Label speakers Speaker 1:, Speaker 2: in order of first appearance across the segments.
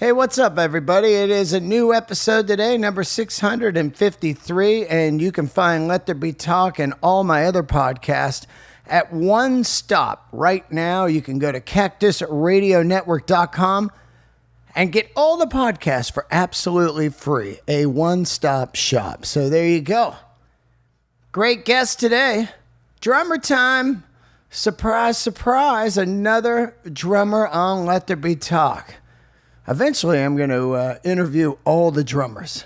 Speaker 1: Hey, what's up, everybody? It is a new episode today, number 653, and you can find Let There Be Talk and all my other podcasts at one stop. Right now, you can go to cactusradionetwork.com and get all the podcasts for absolutely free. A one-stop shop. So there you go. Great guest today. Drummer time. Surprise, surprise, another drummer on Let There Be Talk. Eventually, I'm going to interview all the drummers.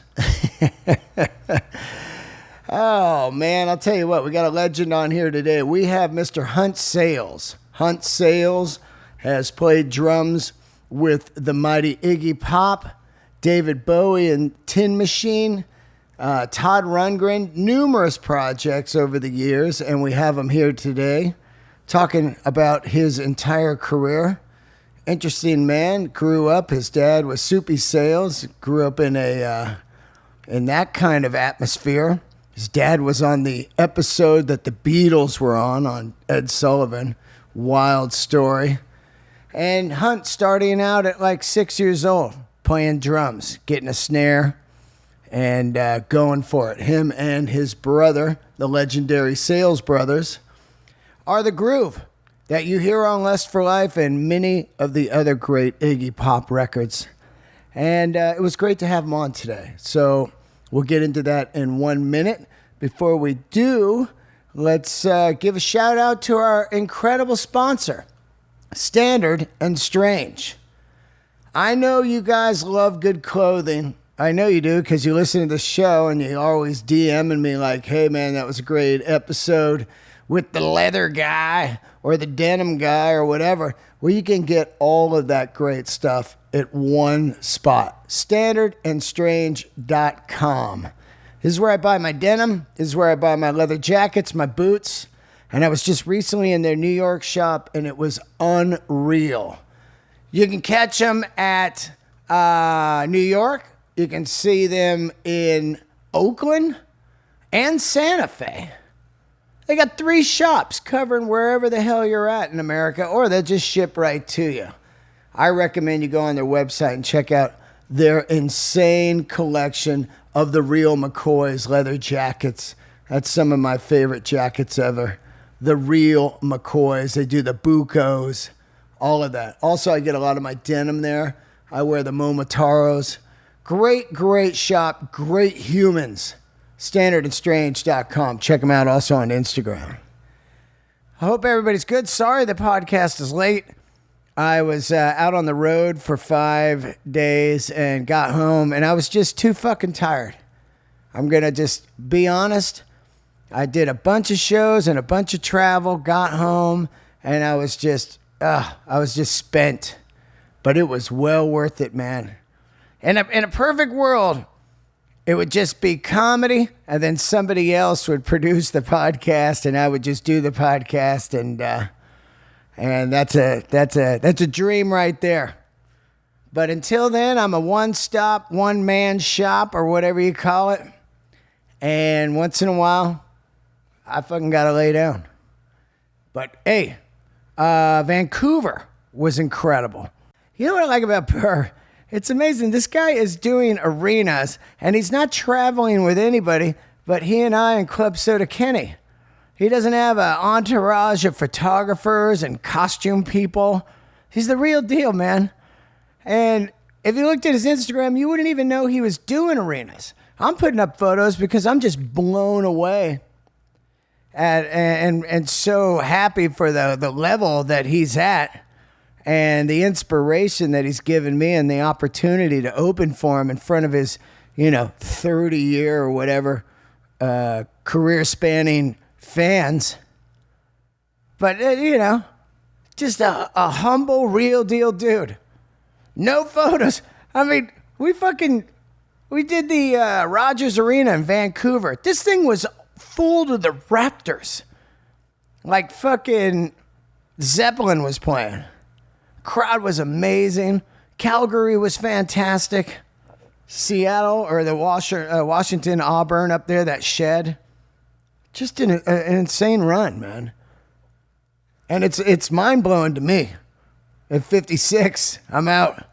Speaker 1: Oh, man, I'll tell you what. We got a legend on here today. We have Mr. Hunt Sales. Hunt Sales has played drums with the mighty Iggy Pop, David Bowie and Tin Machine, Todd Rundgren, numerous projects over the years, and we have him here today talking about his entire career. Interesting man, grew up, his dad was Soupy Sales, grew up in that kind of atmosphere. His dad was on the episode that the Beatles were on Ed Sullivan. Wild story. And Hunt starting out at like 6 years old, playing drums, getting a snare, and going for it. Him and his brother, the legendary Sales brothers, are the groove that you hear on Lust for Life and many of the other great Iggy Pop records. And it was great to have him on today. So we'll get into that in 1 minute. Before we do, let's give a shout out to our incredible sponsor, Standard and Strange. I know you guys love good clothing. I know you do because you listen to the show and you're always DMing me like, hey man, that was a great episode with the leather guy or the denim guy or whatever. Well, you can get all of that great stuff at one spot, standardandstrange.com. This is where I buy my denim. This is where I buy my leather jackets, my boots. And I was just recently in their New York shop, and it was unreal. You can catch them at New York. You can see them in Oakland and Santa Fe. They got 3 shops covering wherever the hell you're at in America, or they'll just ship right to you. I recommend you go on their website and check out their insane collection of the real McCoy's leather jackets. That's some of my favorite jackets ever. The real McCoy's. They do the Bucos, all of that. Also, I get a lot of my denim there. I wear the Momotaros. Great, great shop. Great humans. Standardandstrange.com. Check them out also on Instagram. I hope everybody's good. Sorry the podcast is late. I was out on the road for 5 days and got home, and I was just too fucking tired. I'm going to just be honest. I did a bunch of shows and a bunch of travel, got home, and I was just spent. But it was well worth it, man. In a perfect world, it would just be comedy, and then somebody else would produce the podcast, and I would just do the podcast, and that's a dream right there. But until then, I'm a one-stop, one-man shop, or whatever you call it. And once in a while, I fucking gotta lay down. But hey, Vancouver was incredible. You know what I like about Burr? It's amazing. This guy is doing arenas, and he's not traveling with anybody but he and I and Club Soda Kenny. He doesn't have an entourage of photographers and costume people. He's the real deal, man. And if you looked at his Instagram, you wouldn't even know he was doing arenas. I'm putting up photos because I'm just blown away and so happy for the level that he's at. And the inspiration that he's given me and the opportunity to open for him in front of his, 30-year or whatever career-spanning fans. But, just a humble, real-deal dude. No photos. I mean, we did the Rogers Arena in Vancouver. This thing was full to the Raptors. Like fucking Zeppelin was playing. Crowd was amazing. Calgary was fantastic. Seattle or the Washington Auburn up there, that shed. Just an insane run, man. And it's mind blowing to me. At 56, I'm out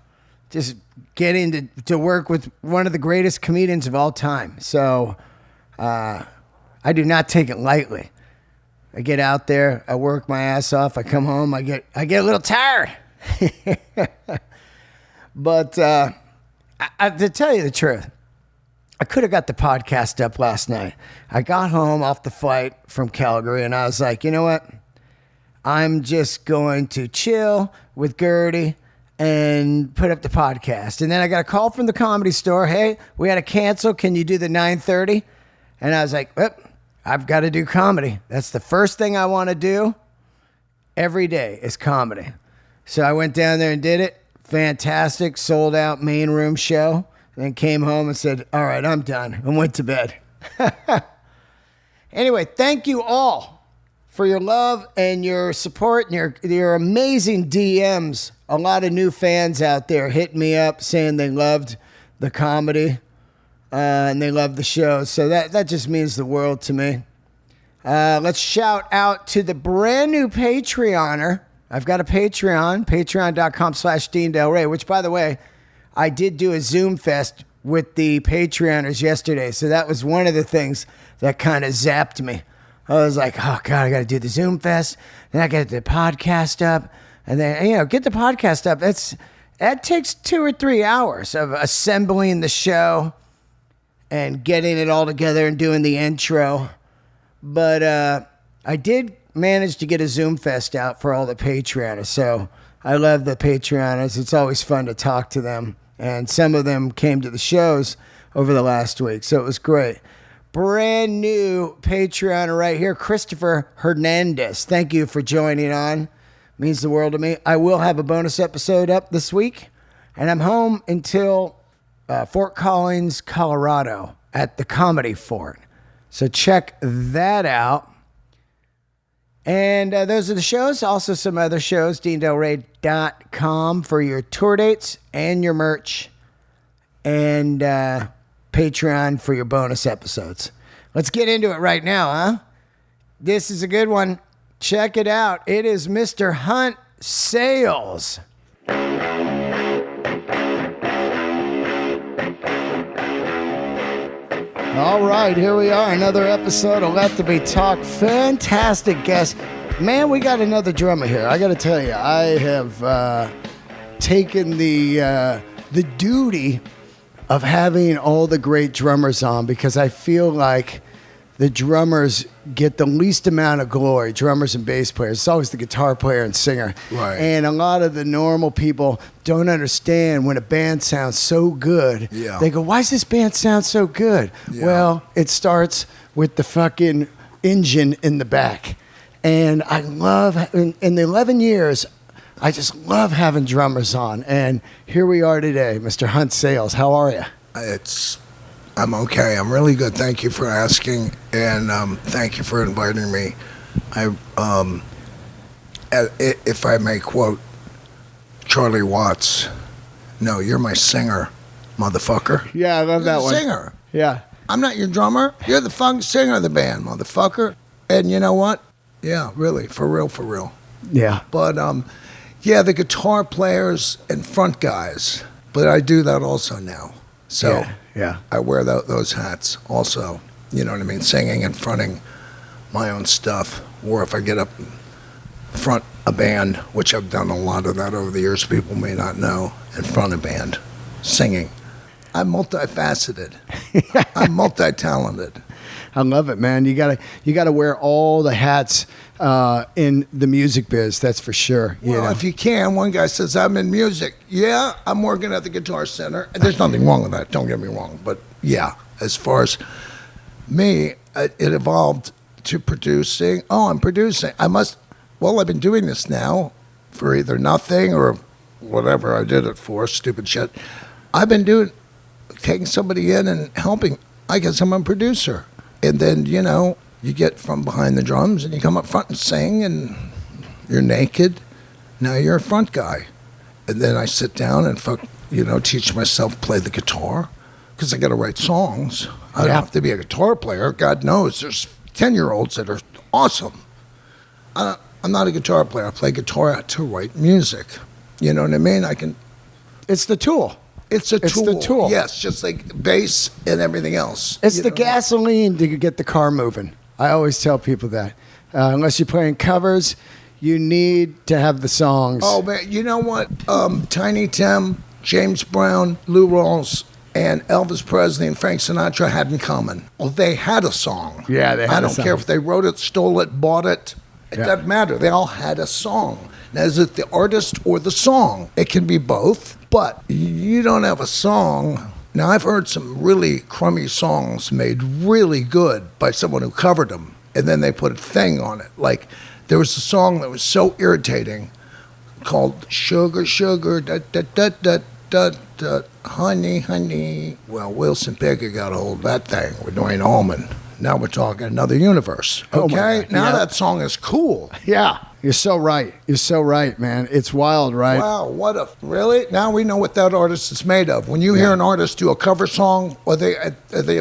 Speaker 1: just getting to work with one of the greatest comedians of all time. So I do not take it lightly. I get out there, I work my ass off, I come home, I get a little tired. But to tell you the truth, I could have got the podcast up last night. I got home off the flight from Calgary, and I was like, you know what? I'm just going to chill with Gertie and put up the podcast. And then I got a call from the Comedy Store. Hey, we had to cancel. Can you do the 9:30? And I was like, I've got to do comedy. That's the first thing I want to do every day is comedy. So I went down there and did it. Fantastic. Sold out main room show. Then came home and said, all right, I'm done. And went to bed. Anyway, thank you all for your love and your support and your amazing DMs. A lot of new fans out there hitting me up saying they loved the comedy and they loved the show. So that just means the world to me. Let's shout out to the brand new Patreoner. I've got a Patreon, patreon.com/Dean Del Rey, which, by the way, I did do a Zoom Fest with the Patreoners yesterday. So that was one of the things that kind of zapped me. I was like, oh, God, I got to do the Zoom Fest. Then I got the podcast up. And then, get the podcast up. That takes 2 or 3 hours of assembling the show and getting it all together and doing the intro. But I did manage to get a Zoom Fest out for all the Patreoners. So I love the Patreoners. It's always fun to talk to them. And some of them came to the shows over the last week. So it was great. Brand new Patreoner right here, Christopher Hernandez. Thank you for joining on. Means the world to me. I will have a bonus episode up this week. And I'm home until Fort Collins, Colorado at the Comedy Fort. So check that out. And those are the shows. Also some other shows, DeanDelRey.com for your tour dates and your merch. And Patreon for your bonus episodes. Let's get into it right now, huh? This is a good one. Check it out. It is Mr. Hunt Sales. All right, here we are, another episode of Let There Be Talk. Fantastic guest. Man, we got another drummer here. I got to tell you, I have taken the duty of having all the great drummers on because I feel like the drummers get the least amount of glory, drummers and bass players. It's always the guitar player and singer.
Speaker 2: Right.
Speaker 1: And a lot of the normal people don't understand when a band sounds so good.
Speaker 2: Yeah.
Speaker 1: They go, why does this band sound so good?
Speaker 2: Yeah.
Speaker 1: Well, it starts with the fucking engine in the back. And I love, in the 11 years, I just love having drummers on. And here we are today, Mr. Hunt Sales. How are you?
Speaker 2: I'm okay. I'm really good. Thank you for asking, and thank you for inviting me. If I may quote Charlie Watts, "No, you're my singer, motherfucker."
Speaker 1: Yeah, I love that one.
Speaker 2: Singer.
Speaker 1: Yeah.
Speaker 2: I'm not your drummer. You're the funk singer of the band, motherfucker. And you know what? Yeah, really, for real.
Speaker 1: Yeah.
Speaker 2: But the guitar players and front guys. But I do that also now. So.
Speaker 1: Yeah.
Speaker 2: I wear those hats also, you know what I mean, singing and fronting my own stuff. Or if I get up front a band, which I've done a lot of that over the years, people may not know, and front a band, singing. I'm multifaceted. I'm multi-talented.
Speaker 1: I love it, man. You gotta wear all the hats in the music biz. That's for sure.
Speaker 2: Well, if you can, one guy says, I'm in music. Yeah, I'm working at the Guitar Center. And there's nothing wrong with that. Don't get me wrong. But yeah, as far as me, it evolved to producing. Oh, I'm producing. I've been doing this now for either nothing or whatever I did it for, stupid shit. I've been taking somebody in and helping. I guess I'm a producer. And then, you get from behind the drums and you come up front and sing and you're naked. Now you're a front guy. And then I sit down and teach myself play the guitar because I got to write songs. I don't have to be a guitar player. God knows there's 10-year-olds that are awesome. I'm not a guitar player. I play guitar to write music. You know what I mean? I can
Speaker 1: It's the tool.
Speaker 2: It's a
Speaker 1: It's
Speaker 2: tool.
Speaker 1: the tool.
Speaker 2: Yes, just like bass and everything else.
Speaker 1: It's
Speaker 2: You
Speaker 1: the
Speaker 2: know?
Speaker 1: gasoline to get the car moving. I always tell people that. Unless you're playing covers, you need to have the songs.
Speaker 2: Oh, man, you know what? Tiny Tim, James Brown, Lou Rawls, and Elvis Presley and Frank Sinatra had in common. Well, they had a song.
Speaker 1: Yeah, they had
Speaker 2: I
Speaker 1: a
Speaker 2: don't
Speaker 1: song.
Speaker 2: care if they wrote it, stole it, bought it. It
Speaker 1: Yeah.
Speaker 2: doesn't matter. They all had a song. Now, is it the artist or the song? It can be both, but you don't have a song. Now, I've heard some really crummy songs made really good by someone who covered them, and then they put a thing on it. Like, there was a song that was so irritating called Sugar, Sugar, da da da da da da, Honey, Honey. Well, Wilson Pickett got a hold of that thing with Dwayne Allman. Now we're talking another universe.
Speaker 1: Oh, my
Speaker 2: Okay?
Speaker 1: God.
Speaker 2: Now
Speaker 1: Yeah.
Speaker 2: that song is cool.
Speaker 1: Yeah, you're so right. You're so right, man. It's wild, right?
Speaker 2: Wow, what a really? Now we know what that artist is made of. When you hear an artist do a cover song, are they a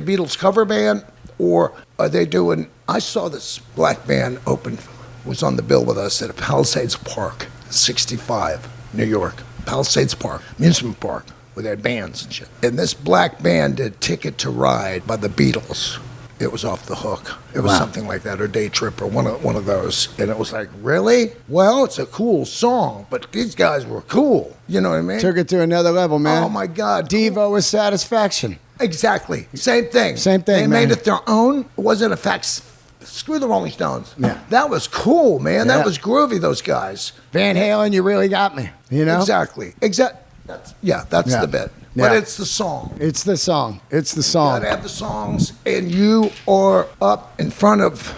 Speaker 2: Beatles cover band, or are they doing? I saw this black band open, was on the bill with us at Palisades Park, 65, New York, Palisades Park, amusement park, where they had bands and shit. And this black band did "Ticket to Ride" by the Beatles. It was Off the Hook. It was
Speaker 1: Wow.
Speaker 2: something like that, or Day Trip, or one of those. And it was like, really? Well, it's a cool song, but these guys were cool. You know what I mean?
Speaker 1: Took it to another level, man.
Speaker 2: Oh my God!
Speaker 1: Devo with Satisfaction.
Speaker 2: Exactly. Same thing.
Speaker 1: Same thing,
Speaker 2: They
Speaker 1: man.
Speaker 2: made it their own. It wasn't a fact. Screw the Rolling Stones.
Speaker 1: Yeah.
Speaker 2: That was cool, man.
Speaker 1: Yeah.
Speaker 2: That was groovy. Those guys.
Speaker 1: Van Halen, you really got me. You know?
Speaker 2: Exactly. That's
Speaker 1: Yeah.
Speaker 2: the bit. But
Speaker 1: Yeah.
Speaker 2: it's the song.
Speaker 1: It's the song. It's the
Speaker 2: You
Speaker 1: song.
Speaker 2: gotta have the songs, and you are up in front of.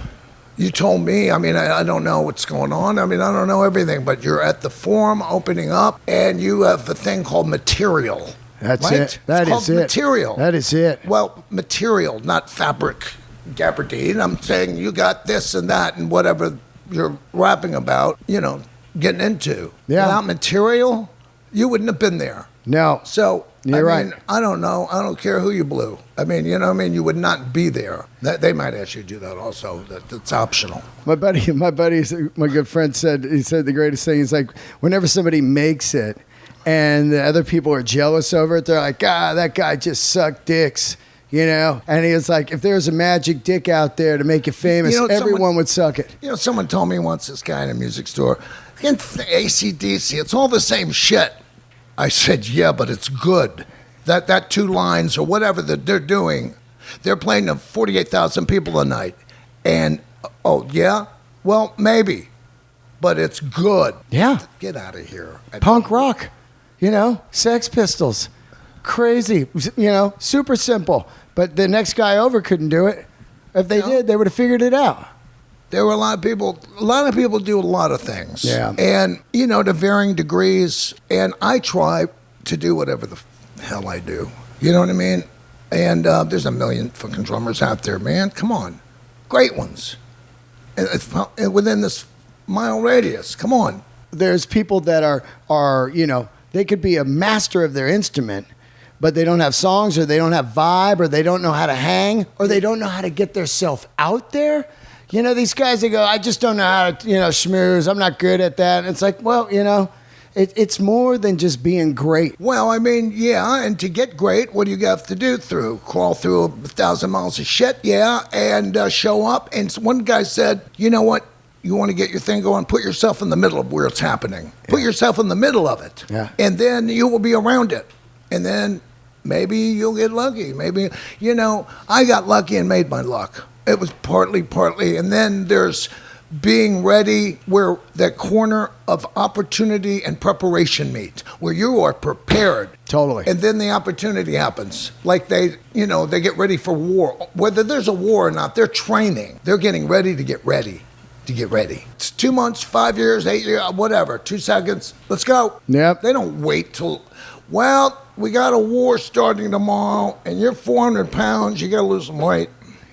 Speaker 2: You told me. I mean, I don't know what's going on. I mean, I don't know everything, but you're at the Forum opening up, and you have a thing called material.
Speaker 1: That's
Speaker 2: right?
Speaker 1: it. That
Speaker 2: it's called
Speaker 1: is it.
Speaker 2: material.
Speaker 1: That is it.
Speaker 2: Well, material, not fabric, gabardine. I'm saying you got this and that and whatever you're rapping about, getting into.
Speaker 1: Yeah.
Speaker 2: Without material, you wouldn't have been there.
Speaker 1: No.
Speaker 2: So,
Speaker 1: You're
Speaker 2: I mean,
Speaker 1: right.
Speaker 2: I don't know. I don't care who you blew. I mean, you know what I mean? You would not be there. They might ask you to do that also. That's optional.
Speaker 1: My buddy, my good friend said the greatest thing is like whenever somebody makes it and the other people are jealous over it, they're like, that guy just sucked dicks, And he was like, if there was a magic dick out there to make you famous, everyone would suck it.
Speaker 2: Someone told me once, this guy in a music store, against AC/DC, it's all the same shit. I said, yeah, but it's good. That two lines or whatever that they're doing, they're playing to 48,000 people a night. And, oh, yeah? Well, maybe. But it's good.
Speaker 1: Yeah.
Speaker 2: Get out of here.
Speaker 1: Punk rock, Sex Pistols. Crazy, super simple. But the next guy over couldn't do it. If they did, they would have figured it out.
Speaker 2: There were a lot of people do a lot of things.
Speaker 1: Yeah.
Speaker 2: And, to varying degrees. And I try to do whatever the hell I do. You know what I mean? And there's a million fucking drummers out there, man. Come on. Great ones. And within this mile radius. Come on.
Speaker 1: There's people that are they could be a master of their instrument, but they don't have songs, or they don't have vibe, or they don't know how to hang, or they don't know how to get themselves out there. These guys, they go, I just don't know how to, schmooze. I'm not good at that. And it's like, well, it's more than just being great.
Speaker 2: Well, I mean, yeah, and to get great, what do you have to do crawl through 1,000 miles of shit, yeah, and show up. And one guy said, you know what? You want to get your thing going, put yourself in the middle of where it's happening. Yeah. Put yourself in the middle of it.
Speaker 1: Yeah.
Speaker 2: And then you will be around it. And then maybe you'll get lucky. Maybe, I got lucky and made my luck. It was partly. And then there's being ready where that corner of opportunity and preparation meet, where you are prepared.
Speaker 1: Totally.
Speaker 2: And then the opportunity happens. Like they get ready for war. Whether there's a war or not, they're training. They're getting ready to get ready. It's 2 months, 5 years, 8 years, whatever, 2 seconds. Let's go.
Speaker 1: Yep.
Speaker 2: They don't wait till, we got a war starting tomorrow, and you're 400 pounds. You got to lose some weight.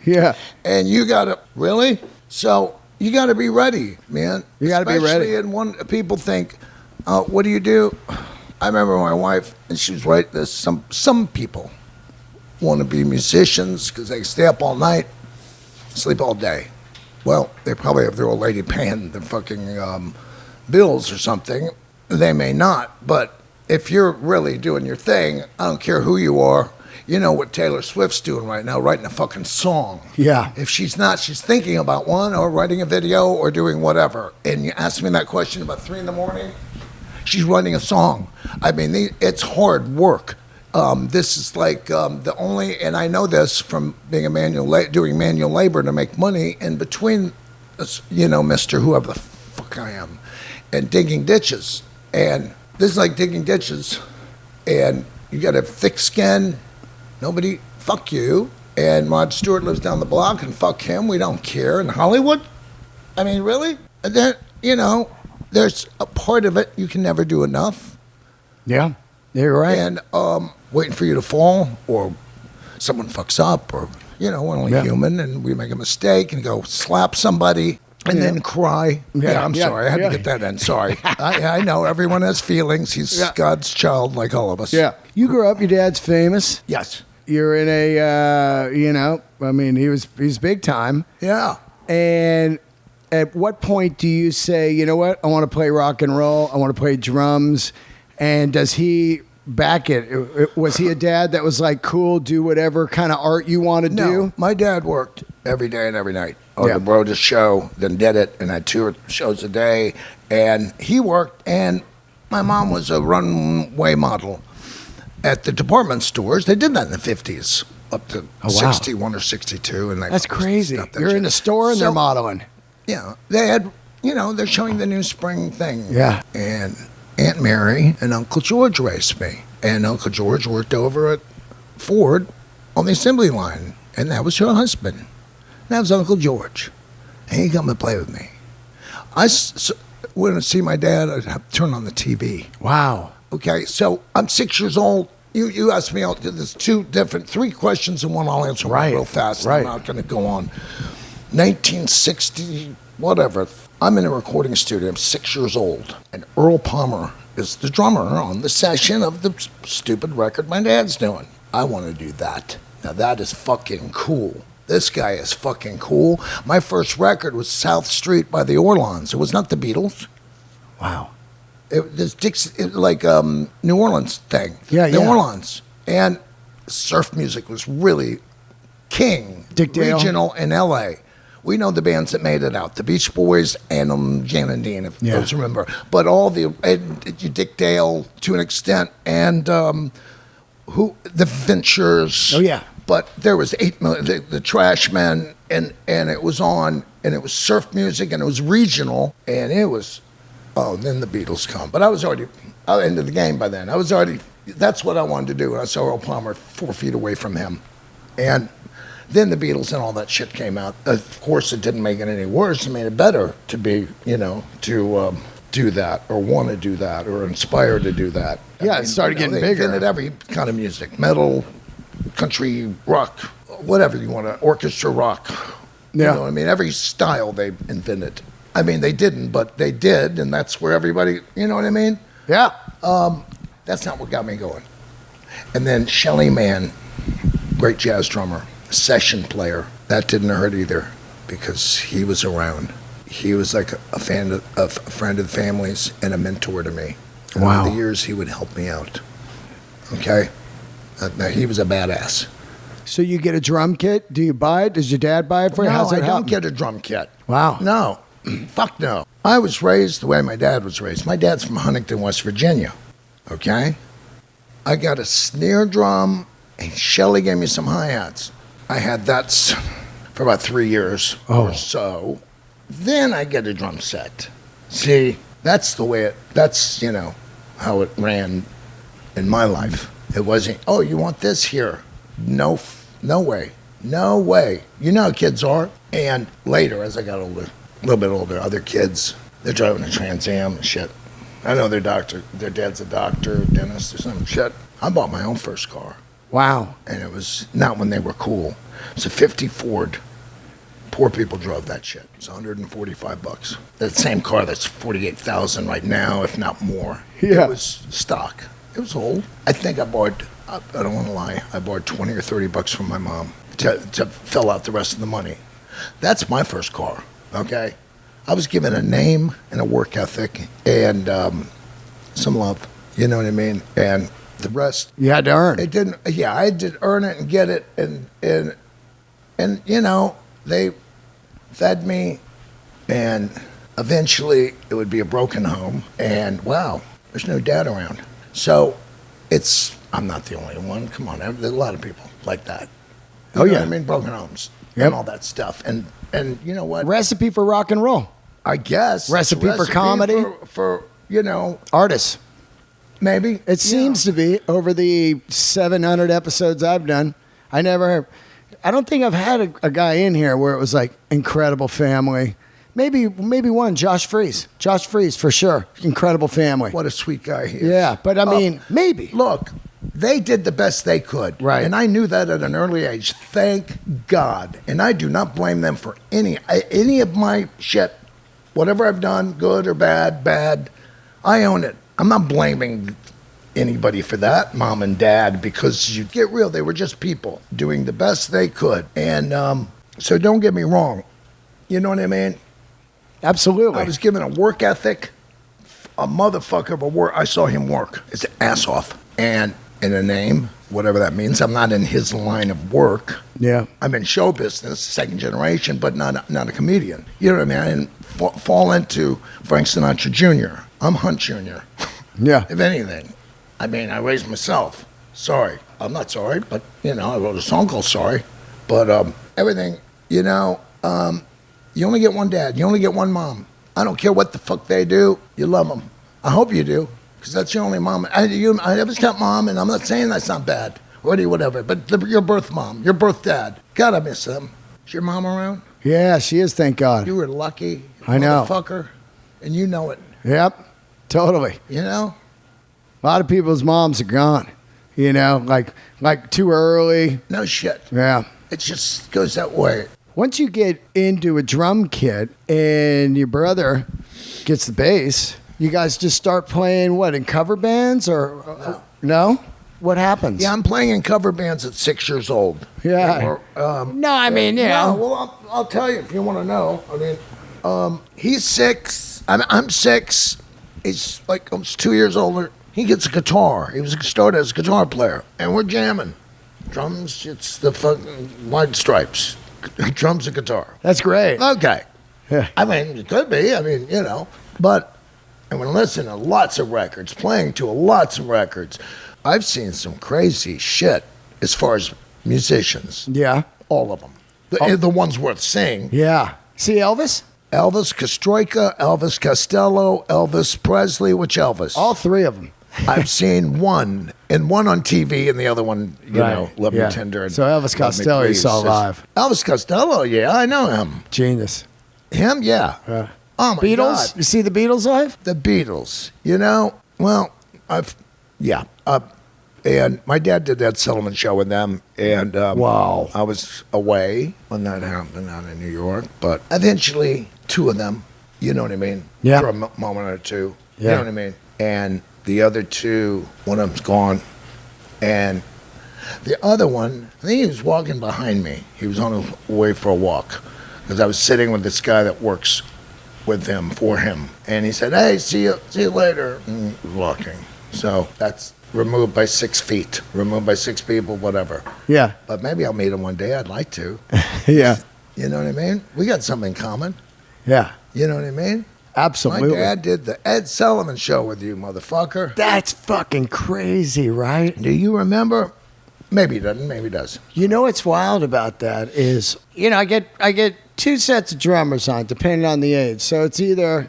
Speaker 1: Yeah.
Speaker 2: And you got to, really? So you got to be ready, man.
Speaker 1: You got to be ready.
Speaker 2: Especially when people think, what do you do? I remember my wife, and she was right. There's some people want to be musicians because they stay up all night, sleep all day. Well, they probably have their old lady paying their fucking bills or something. They may not, but if you're really doing your thing, I don't care who you are. You know what Taylor Swift's doing right now, writing a fucking song.
Speaker 1: Yeah.
Speaker 2: If she's not, she's thinking about one or writing a video or doing whatever. And you ask me that question about 3 a.m, she's writing a song. I mean, it's hard work. This is like the only, and I know this from being doing manual labor to make money in between, Mr. Whoever the fuck I am, and digging ditches. And this is like digging ditches, and you got to have thick skin. Nobody, fuck you. And Rod Stewart lives down the block, and fuck him. We don't care. In Hollywood, I mean, really? And then, there's a part of it you can never do enough.
Speaker 1: Yeah, you're right.
Speaker 2: And waiting for you to fall, or someone fucks up, or we're only human, and we make a mistake and go slap somebody and then cry. I'm sorry, I had to get that in. Sorry. I know everyone has feelings. He's God's child, like all of us.
Speaker 1: Yeah. You grew up. Your dad's famous.
Speaker 2: Yes.
Speaker 1: You're in a, he's big time.
Speaker 2: Yeah.
Speaker 1: And at what point do you say, you know what, I want to play rock and roll, I want to play drums, and does he back it? Was he a dad that was like, cool, do whatever kind of art you want to do?
Speaker 2: My dad worked every day and every night. Wrote a show, then did it, and had 2 shows a day. And he worked, and my mom was a runway model at the department stores. They did that in the 50s, up to 61 or 62. And
Speaker 1: that's crazy. You're in the store and they're modeling.
Speaker 2: Yeah. They had, they're showing the new spring thing.
Speaker 1: Yeah.
Speaker 2: And Aunt Mary and Uncle George raised me. And Uncle George worked over at Ford on the assembly line. And that was her husband. And that was Uncle George. And he come and play with me. I went to see my dad. I'd have to turn on the TV.
Speaker 1: Wow.
Speaker 2: Okay, so I'm 6 years old. You asked me, there's 3 questions in one. I'll answer one real fast.
Speaker 1: Right.
Speaker 2: I'm not going to go on. 1960, whatever. I'm in a recording studio. I'm 6 years old. And Earl Palmer is the drummer on the session of the stupid record my dad's doing. I want to do that. Now, that is fucking cool. This guy is fucking cool. My first record was South Street by the Orleans. It was not the Beatles.
Speaker 1: Wow.
Speaker 2: It was like New Orleans thing.
Speaker 1: Yeah,
Speaker 2: New Orleans. And surf music was really king.
Speaker 1: Dick Dale.
Speaker 2: Regional in L.A. We know the bands that made it out. The Beach Boys and Jan and Dean, if those remember. But all Dick Dale to an extent, and the Ventures.
Speaker 1: Oh, yeah.
Speaker 2: But there was 8 million, the Trashmen, and it was on, and it was surf music, and it was regional, and it was... Oh, then the Beatles come. But I was already into the game by then. That's what I wanted to do. I saw Earl Palmer 4 feet away from him. And then the Beatles and all that shit came out. Of course, it didn't make it any worse. It made it better to be, to do that or want to do that or inspire to do that.
Speaker 1: Yeah, it started getting bigger.
Speaker 2: They invented every kind of music, metal, country, rock, whatever you want to, orchestra rock.
Speaker 1: Yeah.
Speaker 2: You know what I mean? Every style they invented. I mean, they didn't, but they did, and that's where everybody, you know what I mean?
Speaker 1: Yeah.
Speaker 2: That's not what got me going. And then Shelly Manne, great jazz drummer, session player. That didn't hurt either because he was around. He was like a friend of the family's and a mentor to me. And
Speaker 1: Wow.
Speaker 2: over the years, he would help me out. Okay? Now, he was a badass.
Speaker 1: So you get a drum kit? Do you buy it? Does your dad buy it for you?
Speaker 2: No,
Speaker 1: How's it
Speaker 2: I don't
Speaker 1: happen?
Speaker 2: get a drum kit.
Speaker 1: Wow.
Speaker 2: No. Fuck no. I was raised the way my dad was raised. My dad's from Huntington, West Virginia. Okay? I got a snare drum, and Shelly gave me some hi-hats. I had that for about 3 years or so. Then I get a drum set. See, that's the way that's how it ran in my life. It wasn't, oh, you want this here? No way. No way. You know how kids are. And later, as I got older, a little bit older, other kids, they're driving a Trans Am and shit. I know their dad's a doctor, dentist, or some shit. I bought my own first car.
Speaker 1: Wow.
Speaker 2: And it was not when they were cool. It's a 50 Ford. Poor people drove that shit. It's $145. That same car that's $48,000 right now, if not more.
Speaker 1: Yeah.
Speaker 2: It was stock. It was old. I think I borrowed, I don't want to lie, I borrowed $20 or $30 from my mom to fill out the rest of the money. That's my first car, okay? I was given a name and a work ethic and some love. You know what I mean? And the rest,
Speaker 1: You had to earn.
Speaker 2: it didn't. Yeah, I did earn it and get it, and you know, they fed me, and eventually it would be a broken home, and wow, there's no dad around. So I'm not the only one. Come on, there's a lot of people like that. You know what I mean? Broken homes and all that stuff. And you know what?
Speaker 1: Recipe for rock and roll.
Speaker 2: I guess.
Speaker 1: Recipe for comedy.
Speaker 2: For you know.
Speaker 1: Artists.
Speaker 2: Maybe.
Speaker 1: It seems to be over the 700 episodes I've done. I don't think I've had a guy in here where it was like incredible family. Maybe one, Josh Freese. Josh Freese, for sure. Incredible family.
Speaker 2: What a sweet guy he is.
Speaker 1: Yeah, but I mean, maybe.
Speaker 2: Look, they did the best they could.
Speaker 1: Right.
Speaker 2: And I knew that at an early age. Thank God. And I do not blame them for any of my shit. Whatever I've done, good or bad, I own it. I'm not blaming anybody for that, mom and dad, because you get real, they were just people doing the best they could. And so don't get me wrong. You know what I mean?
Speaker 1: Absolutely.
Speaker 2: I was given a work ethic, a motherfucker of a work. I saw him work his ass off. And in a name, whatever that means, I'm not in his line of work.
Speaker 1: Yeah.
Speaker 2: I'm in show business, second generation, but not a comedian. You know what I mean? I didn't fall into Frank Sinatra Jr. I'm Hunt Jr.
Speaker 1: Yeah.
Speaker 2: If anything. I mean, I raised myself. Sorry. I'm not sorry, but, you know, I wrote a song called Sorry. But everything, you know, you only get one dad. You only get one mom. I don't care what the fuck they do. You love them. I hope you do, because that's your only mom. I have a stepmom, and I'm not saying that's not bad, or whatever, but your birth mom, your birth dad. God, I miss them. Is your mom around?
Speaker 1: Yeah, she is, thank God.
Speaker 2: You were lucky.
Speaker 1: I know.
Speaker 2: Motherfucker. And you know it.
Speaker 1: Yep, totally.
Speaker 2: You know?
Speaker 1: A lot of people's moms are gone, you know, like too early.
Speaker 2: No shit.
Speaker 1: Yeah.
Speaker 2: It just goes that way.
Speaker 1: Once you get into a drum kit and your brother gets the bass, you guys just start playing what, in cover bands or no? What happens?
Speaker 2: Yeah, I'm playing in cover bands at 6 years old.
Speaker 1: Yeah. No, I mean, you know.
Speaker 2: Well, I'll tell you if you want to know. I mean, he's 6. I'm 6. He's like almost 2 years older. He gets a guitar. He started as a guitar player, and we're jamming. Drums, it's the fucking White Stripes. Drums and guitar.
Speaker 1: That's great.
Speaker 2: Okay.
Speaker 1: Yeah.
Speaker 2: I mean, it could be. I mean, you know. But I'm going to listen to lots of records, playing to lots of records. I've seen some crazy shit as far as musicians.
Speaker 1: Yeah.
Speaker 2: All of them. The ones worth seeing.
Speaker 1: Yeah. See Elvis?
Speaker 2: Elvis Kostroika, Elvis Costello, Elvis Presley. Which Elvis?
Speaker 1: All three of them.
Speaker 2: I've seen one, and one on TV, and the other one, you know, Love Me
Speaker 1: Yeah.
Speaker 2: Tender. And
Speaker 1: So Elvis
Speaker 2: Love Me
Speaker 1: Costello you
Speaker 2: Please.
Speaker 1: saw live.
Speaker 2: Elvis Costello, yeah, I know him.
Speaker 1: Genius.
Speaker 2: Him, yeah. Oh my
Speaker 1: Beatles?
Speaker 2: God.
Speaker 1: You see the Beatles live?
Speaker 2: The Beatles, you know, well, and my dad did that Sullivan show with them, and
Speaker 1: Wow.
Speaker 2: I was away when that happened out in New York, but eventually 2 of them, you know what I mean?
Speaker 1: Yeah.
Speaker 2: For a moment or two,
Speaker 1: Yeah.
Speaker 2: you know what I mean? And the other 2, one of them's gone, and the other one, I think he was walking behind me. He was on his way for a walk, because I was sitting with this guy that works with him, for him. And he said, hey, see you later. And he was walking. So that's removed by 6 feet, removed by 6 people, whatever.
Speaker 1: Yeah.
Speaker 2: But maybe I'll meet him one day. I'd like to.
Speaker 1: Yeah.
Speaker 2: You know what I mean? We got something in common.
Speaker 1: Yeah.
Speaker 2: You know what I mean?
Speaker 1: Absolutely.
Speaker 2: My dad did the Ed Sullivan show with you, motherfucker.
Speaker 1: That's fucking crazy, right?
Speaker 2: Do you remember? Maybe he doesn't. Maybe he does.
Speaker 1: You know what's wild about that is, you know, I get 2 sets of drummers on, depending on the age. So it's either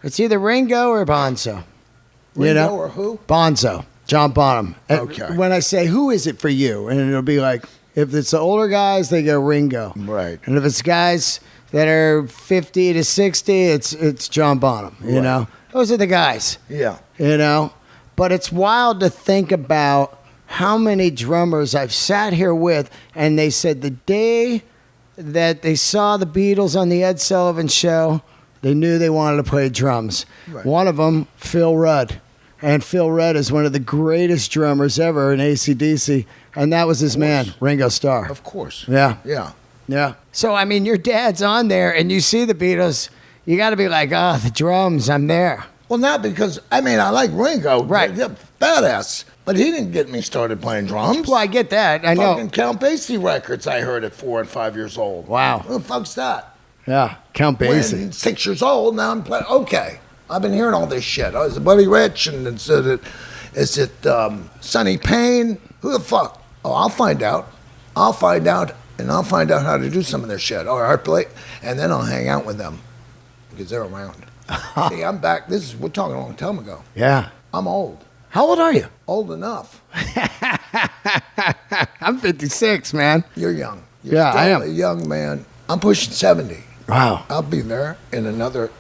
Speaker 1: Ringo or Bonzo.
Speaker 2: Ringo
Speaker 1: You know?
Speaker 2: or who?
Speaker 1: Bonzo, John Bonham. And
Speaker 2: Okay.
Speaker 1: when I say who is it for you, and it'll be like, if it's the older guys, they go Ringo.
Speaker 2: Right.
Speaker 1: And if it's guys that are 50 to 60, it's John Bonham. You
Speaker 2: Right.
Speaker 1: know, those are the guys.
Speaker 2: Yeah.
Speaker 1: You know, but it's wild to think about how many drummers I've sat here with, and they said the day that they saw the Beatles on the Ed Sullivan show, they knew they wanted to play drums.
Speaker 2: Right.
Speaker 1: One of them, Phil Rudd. And Phil Rudd is one of the greatest drummers ever in AC/DC, and that was his man, Ringo Starr.
Speaker 2: Of course.
Speaker 1: Yeah.
Speaker 2: Yeah.
Speaker 1: Yeah. So, I mean, your dad's on there, and you see the Beatles, you got to be like, the drums, I'm there.
Speaker 2: Well, not because, I mean, I like Ringo.
Speaker 1: Right.
Speaker 2: Yeah, badass. But he didn't get me started playing drums.
Speaker 1: Well, I get that. I know.
Speaker 2: Fucking Count Basie records I heard at 4 and 5 years old.
Speaker 1: Wow.
Speaker 2: Who the fuck's that?
Speaker 1: Yeah, Count Basie.
Speaker 2: When 6 years old, now I'm playing. Okay. I've been hearing all this shit. Oh, is it Buddy Rich? And is it Sonny Payne? Who the fuck? Oh, I'll find out. I'll find out how to do some of their shit. All right, play. And then I'll hang out with them because they're around. See, I'm back. We're talking a long time ago.
Speaker 1: Yeah.
Speaker 2: I'm old.
Speaker 1: How old are you?
Speaker 2: Old enough.
Speaker 1: I'm 56, man.
Speaker 2: You're young. You're
Speaker 1: Yeah,
Speaker 2: still
Speaker 1: I am.
Speaker 2: a young man. I'm pushing 70.
Speaker 1: Wow.
Speaker 2: I'll be there in another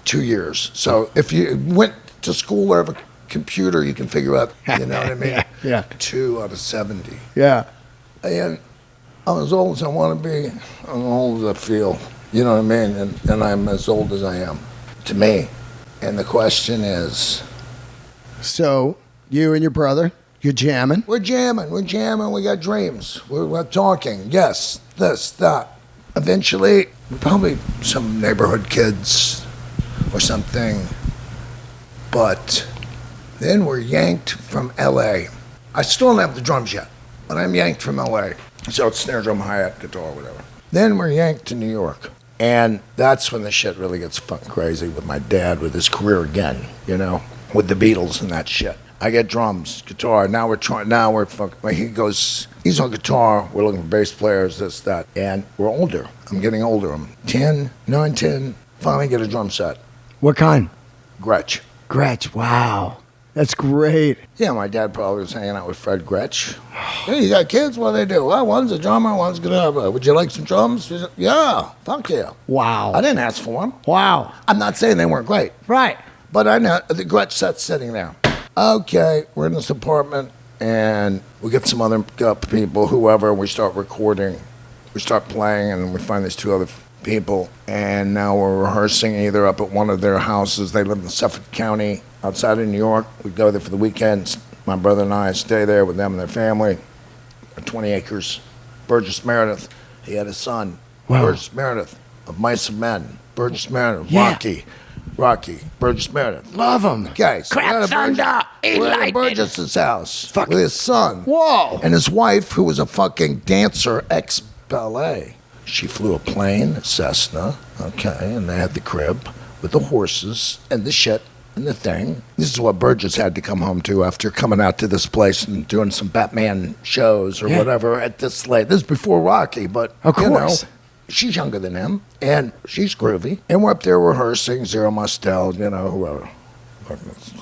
Speaker 2: 2 years. So if you went to school or have a computer, you can figure out, you know what I mean?
Speaker 1: Yeah.
Speaker 2: 2 out of 70.
Speaker 1: Yeah.
Speaker 2: And I'm as old as I want to be. I'm old as I feel. You know what I mean? And I'm as old as I am, to me. And the question is...
Speaker 1: So, you and your brother, you're jamming?
Speaker 2: We're jamming. We got dreams. We're talking. Yes, this, that. Eventually, probably some neighborhood kids or something. But then we're yanked from L.A. I still don't have the drums yet, but I'm yanked from L.A. So it's snare drum, hi-hat, guitar, whatever. Then we're yanked to New York. And that's when the shit really gets fucking crazy with my dad, with his career again, you know, with the Beatles and that shit. I get drums, guitar. Now we're fucking, he goes, he's on guitar. We're looking for bass players, this, that. And we're older. I'm getting older. I'm 9, 10. Finally get a drum set.
Speaker 1: What kind?
Speaker 2: Gretsch.
Speaker 1: Gretsch. Wow. That's great.
Speaker 2: Yeah, my dad probably was hanging out with Fred Gretsch. Hey, you got kids? What do they do? Well, one's a drummer, one's guitar. Would you like some drums? Yeah, fuck yeah.
Speaker 1: Wow.
Speaker 2: I didn't ask for them.
Speaker 1: Wow.
Speaker 2: I'm not saying they weren't great.
Speaker 1: Right.
Speaker 2: But I know the Gretsch set's sitting there. Okay, we're in this apartment, and we get some other people, whoever, and we start recording. We start playing, and we find these 2 other people, and now we're rehearsing either up at one of their houses. They live in Suffolk County, outside of New York. We go there for the weekends. My brother and I stay there with them and their family. 20 acres. Burgess Meredith, he had a son.
Speaker 1: Wow.
Speaker 2: Burgess Meredith of Mice and Men. Burgess Meredith,
Speaker 1: Yeah.
Speaker 2: Rocky, Burgess Meredith.
Speaker 1: Love him.
Speaker 2: Okay, so
Speaker 1: Crap thunder.
Speaker 2: we're at Burgess's house with his son.
Speaker 1: Whoa.
Speaker 2: And his wife, who was a fucking dancer, ex-ballet. She flew a plane, a Cessna, okay, and they had the crib with the horses and the shit and the thing. This is what Burgess had to come home to after coming out to this place and doing some Batman shows or whatever at this late. This is before Rocky, but
Speaker 1: Of
Speaker 2: you know,
Speaker 1: course.
Speaker 2: she's younger than him, and she's groovy. And we're up there rehearsing, Zero Mostel, you know, whoever. It's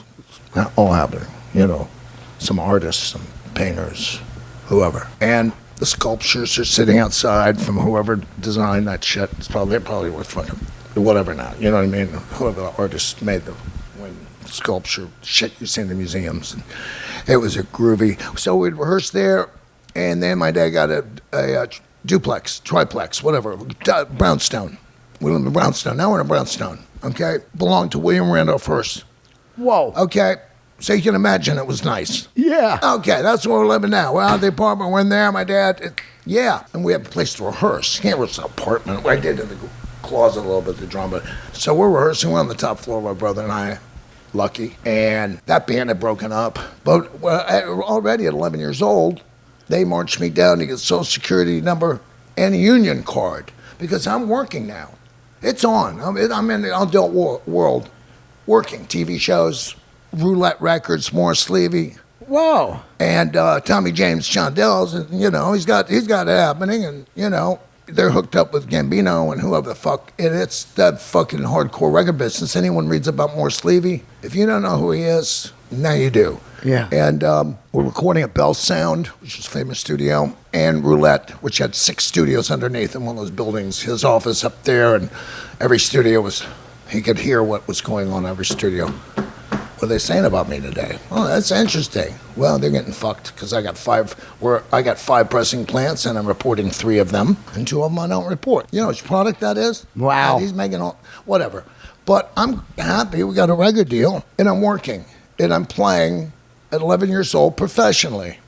Speaker 2: all happening, you know. Some artists, some painters, whoever. And the sculptures are sitting outside from whoever designed that shit. It's probably worth fucking whatever now. You know what I mean? Whoever the artist made the sculpture shit you see in the museums. And it was a groovy. So we'd rehearse there, and then my dad got a duplex, triplex, whatever, brownstone. We live in Brownstone. Now we're in Brownstone. Okay, belonged to William Randolph Hearst.
Speaker 1: Whoa.
Speaker 2: Okay, so you can imagine it was nice.
Speaker 1: Yeah.
Speaker 2: Okay, that's where we're living now. We're out of the apartment. We're in there. My dad, yeah, and we have a place to rehearse. You can't rehearse an apartment. I did in the closet a little bit, the drum, but so we're rehearsing. We're on the top floor, my brother and I. Lucky, and that band had broken up. But already at 11 years old, they marched me down to get Social Security number and a union card because I'm working now. It's on. I'm in the adult world, working TV shows, Roulette Records, Morris Levy,
Speaker 1: Whoa.
Speaker 2: and Tommy James Chandels, and you know he's got it happening, and you know they're hooked up with Gambino and whoever the fuck. And it's that fucking hardcore record business. Anyone reads about Morris Levy, if you don't know who he is, now you do.
Speaker 1: Yeah.
Speaker 2: And we're recording at Bell Sound, which is a famous studio, and Roulette, which had 6 studios underneath in one of those buildings. His office up there, and every studio he could hear what was going on in every studio. What are they saying about me today? Oh, that's interesting. Well, they're getting fucked because I got 5 pressing plants and I'm reporting 3 of them, and 2 of them I don't report. You know which product that is?
Speaker 1: Wow.
Speaker 2: And he's making whatever. But I'm happy we got a record deal, and I'm working, and I'm playing at 11 years old professionally,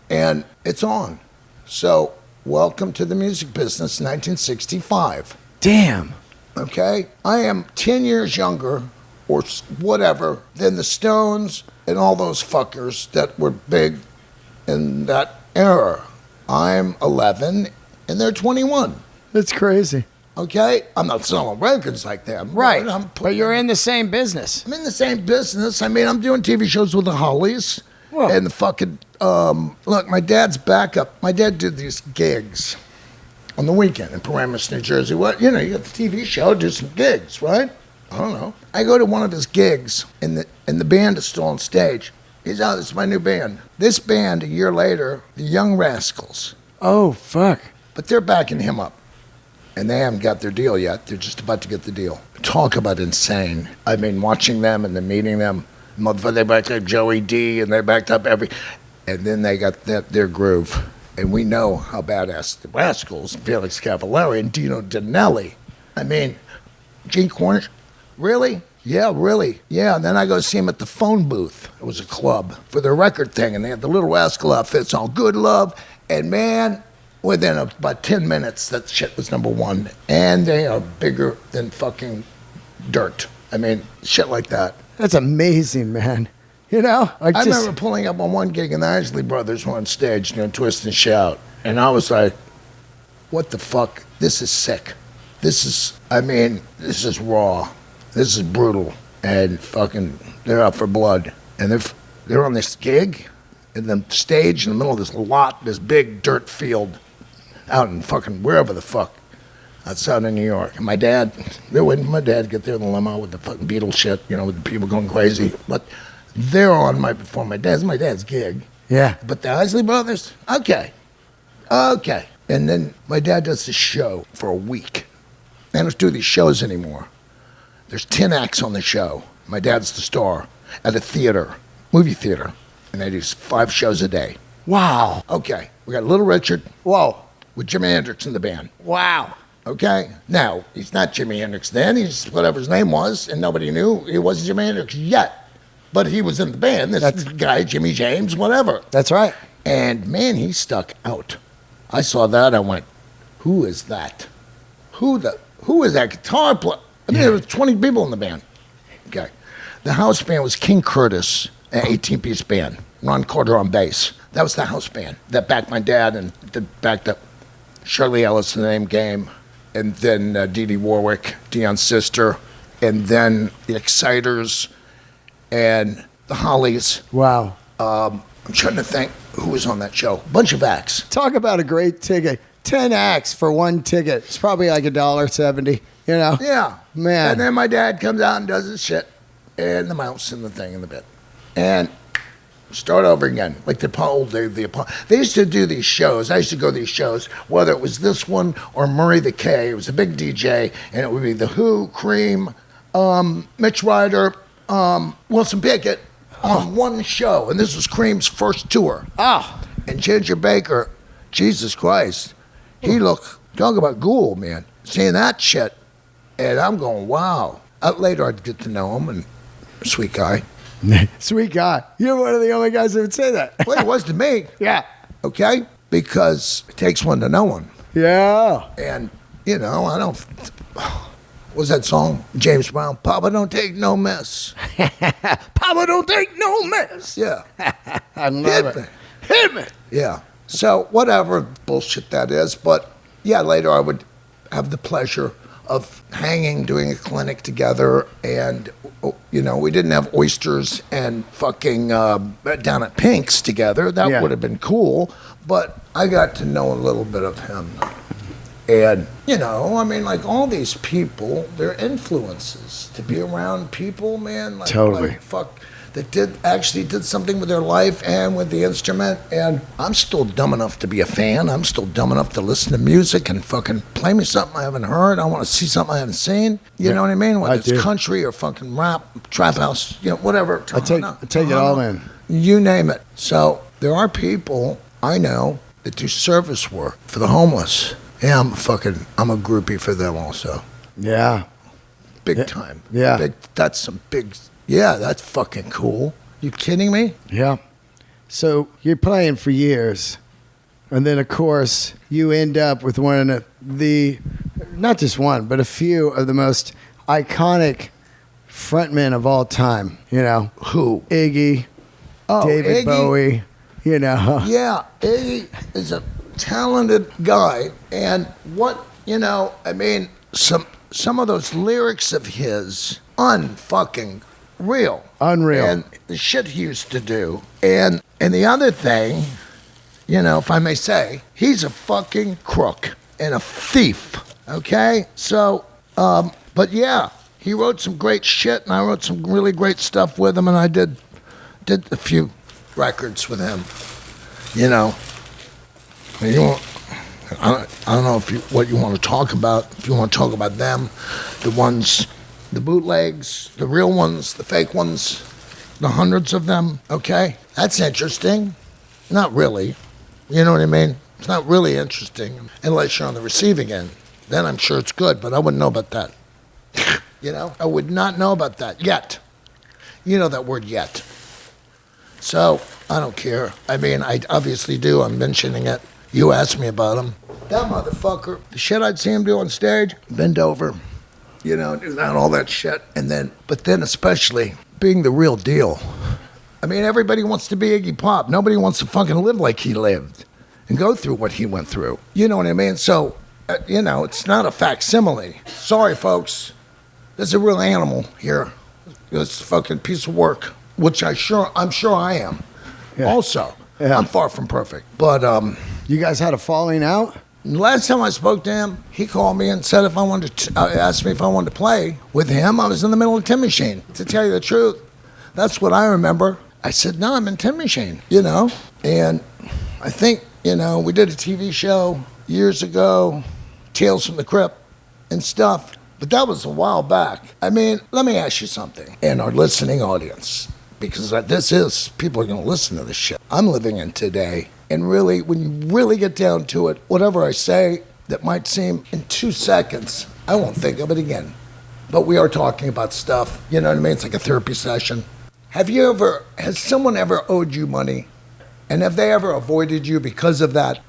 Speaker 2: and it's on. So welcome to the music business, 1965.
Speaker 1: Damn.
Speaker 2: Okay? I am 10 years younger or whatever than the Stones and all those fuckers that were big in that era. I'm 11 and they're 21.
Speaker 1: That's crazy.
Speaker 2: Okay? I'm not selling records like them.
Speaker 1: Right.
Speaker 2: But
Speaker 1: you're in the same business.
Speaker 2: I'm in the same business. I mean, I'm doing TV shows with the Hollies.
Speaker 1: Whoa.
Speaker 2: And the fucking, look, my dad's backup. My dad did these gigs on the weekend in Paramus, New Jersey. What, you got the TV show, do some gigs, right? I don't know. I go to one of his gigs, and the band is still on stage. He's out, it's my new band. This band, a year later, the Young Rascals.
Speaker 1: Oh, fuck.
Speaker 2: But they're backing him up. And they haven't got their deal yet. They're just about to get the deal. Talk about insane. I mean, watching them and then meeting them. They backed up Joey D, and they backed up and then they got their groove. And we know how badass the Rascals, Felix Cavallari and Dino Danelli. I mean, Gene Cornish, really? Yeah, really. Yeah, and then I go see him at the Phone Booth. It was a club for their record thing, and they had the Little Rascal outfits on Good Love. And man, within about 10 minutes, that shit was number one. And they are bigger than fucking dirt. I mean, shit like that.
Speaker 1: That's amazing, man.
Speaker 2: I remember pulling up on one gig and the Isley Brothers were on stage doing Twist and Shout. And I was like, what the fuck? This is sick. This is raw. This is brutal. And fucking, they're out for blood. And they're on this gig in the stage in the middle of this lot, this big dirt field out in fucking wherever the fuck, outside of New York. And they're waiting for my dad to get there in the limo with the fucking Beatles shit, with the people going crazy. But they're on before my dad's gig.
Speaker 1: Yeah.
Speaker 2: But the Isley Brothers, okay. And then my dad does this show for a week. They don't do these shows anymore. There's 10 acts on the show. My dad's the star at a movie theater. And they do 5 shows a day.
Speaker 1: Wow.
Speaker 2: Okay. We got Little Richard.
Speaker 1: Whoa.
Speaker 2: With Jimi Hendrix in the band.
Speaker 1: Wow.
Speaker 2: Okay? Now, he's not Jimi Hendrix then. He's whatever his name was, and nobody knew he wasn't Jimi Hendrix yet. But he was in the band. This guy, Jimmy James, whatever.
Speaker 1: That's right.
Speaker 2: And, man, he stuck out. I saw that. I went, who is that? Who is that guitar player? I mean, there were 20 people in the band. Okay. The house band was King Curtis, an 18-piece band. Ron Carter on bass. That was the house band that backed my dad and that backed up Shirley Ellis in the name game. And then Dee Dee Warwick, Dion's sister. And then the Exciters and the Hollies.
Speaker 1: Wow.
Speaker 2: I'm trying to think who was on that show. Bunch of acts.
Speaker 1: Talk about a great ticket. 10 acts for one ticket. It's probably like $1.70,
Speaker 2: Yeah.
Speaker 1: Man.
Speaker 2: And then my dad comes out and does his shit. And the mouse and the thing in the bit. And start over again. Like they used to do these shows. I used to go to these shows, whether it was this one or Murray the K. It was a big DJ, and it would be The Who, Cream, Mitch Ryder, Wilson Pickett on one show. And this was Cream's first tour.
Speaker 1: Oh.
Speaker 2: And Ginger Baker, Jesus Christ, he looked, talk about ghoul, man. Seeing that shit. And I'm going, wow. Later I'd get to know him, and sweet guy.
Speaker 1: Sweet guy. You're one of the only guys that would say that.
Speaker 2: Well, it was to me.
Speaker 1: Yeah.
Speaker 2: Okay? Because it takes one to know one.
Speaker 1: Yeah.
Speaker 2: And, I don't... What was that song? James Brown. Papa don't take no mess.
Speaker 1: Papa don't take no mess.
Speaker 2: Yeah.
Speaker 1: I love it. Hit me.
Speaker 2: Yeah. So, whatever bullshit that is. But, yeah, later I would have the pleasure of doing a clinic together, and we didn't have oysters and fucking down at Pink's together. That would have been cool, but I got to know a little bit of him. And, like all these people, they're influences. To be around people, man,
Speaker 1: totally.
Speaker 2: That did something with their life and with the instrument. And I'm still dumb enough to be a fan. I'm still dumb enough to listen to music and fucking play me something I haven't heard. I want to see something I haven't seen. You know what I mean? Whether it's country or fucking rap, trap house, whatever.
Speaker 1: I take it all in.
Speaker 2: You name it. So there are people I know that do service work for the homeless. Yeah, I'm a groupie for them also.
Speaker 1: Yeah.
Speaker 2: Big time.
Speaker 1: Yeah.
Speaker 2: That's some big... Yeah, that's fucking cool. You kidding me?
Speaker 1: Yeah. So you're playing for years, and then of course you end up with one of the, not just one, but a few of the most iconic frontmen of all time. You know
Speaker 2: Who?
Speaker 1: Iggy,
Speaker 2: Oh,
Speaker 1: David
Speaker 2: Iggy?
Speaker 1: Bowie. You know.
Speaker 2: Yeah, Iggy is a talented guy, and I mean, some of those lyrics of his, unfucking real.
Speaker 1: Unreal.
Speaker 2: And the shit he used to do. And the other thing, if I may say, he's a fucking crook and a thief. Okay? So, but yeah, he wrote some great shit, and I wrote some really great stuff with him, and I did a few records with him. I don't know what you want to talk about. If you want to talk about them, the bootlegs, the real ones, the fake ones, the hundreds of them, okay? That's interesting. Not really. You know what I mean? It's not really interesting unless you're on the receiving end. Then I'm sure it's good, but I wouldn't know about that. I would not know about that yet. You know that word yet. So, I don't care. I mean, I obviously do. I'm mentioning it. You asked me about him. That motherfucker, the shit I'd see him do on stage, bend over, do that, all that shit. But then especially being the real deal. I mean, everybody wants to be Iggy Pop. Nobody wants to fucking live like he lived and go through what he went through. You know what I mean? So, it's not a facsimile. Sorry, folks. There's a real animal here. It's a fucking piece of work, which I'm sure I am. Yeah. Also, yeah. I'm far from perfect. But,
Speaker 1: you guys had a falling out?
Speaker 2: last time I spoke to him, he called me and said if I wanted to, asked me if I wanted to play with him. I was in the middle of Tin Machine. To tell you the truth, that's what I remember. I said, no, I'm in Tin Machine, And I think, we did a TV show years ago, Tales from the Crypt and stuff. But that was a while back. I mean, let me ask you something, and our listening audience, because people are going to listen to this shit I'm living in today. And really, when you really get down to it, whatever I say that might seem in 2 seconds, I won't think of it again. But we are talking about stuff, you know what I mean? It's like a therapy session. Has someone ever owed you money? And have they ever avoided you because of that?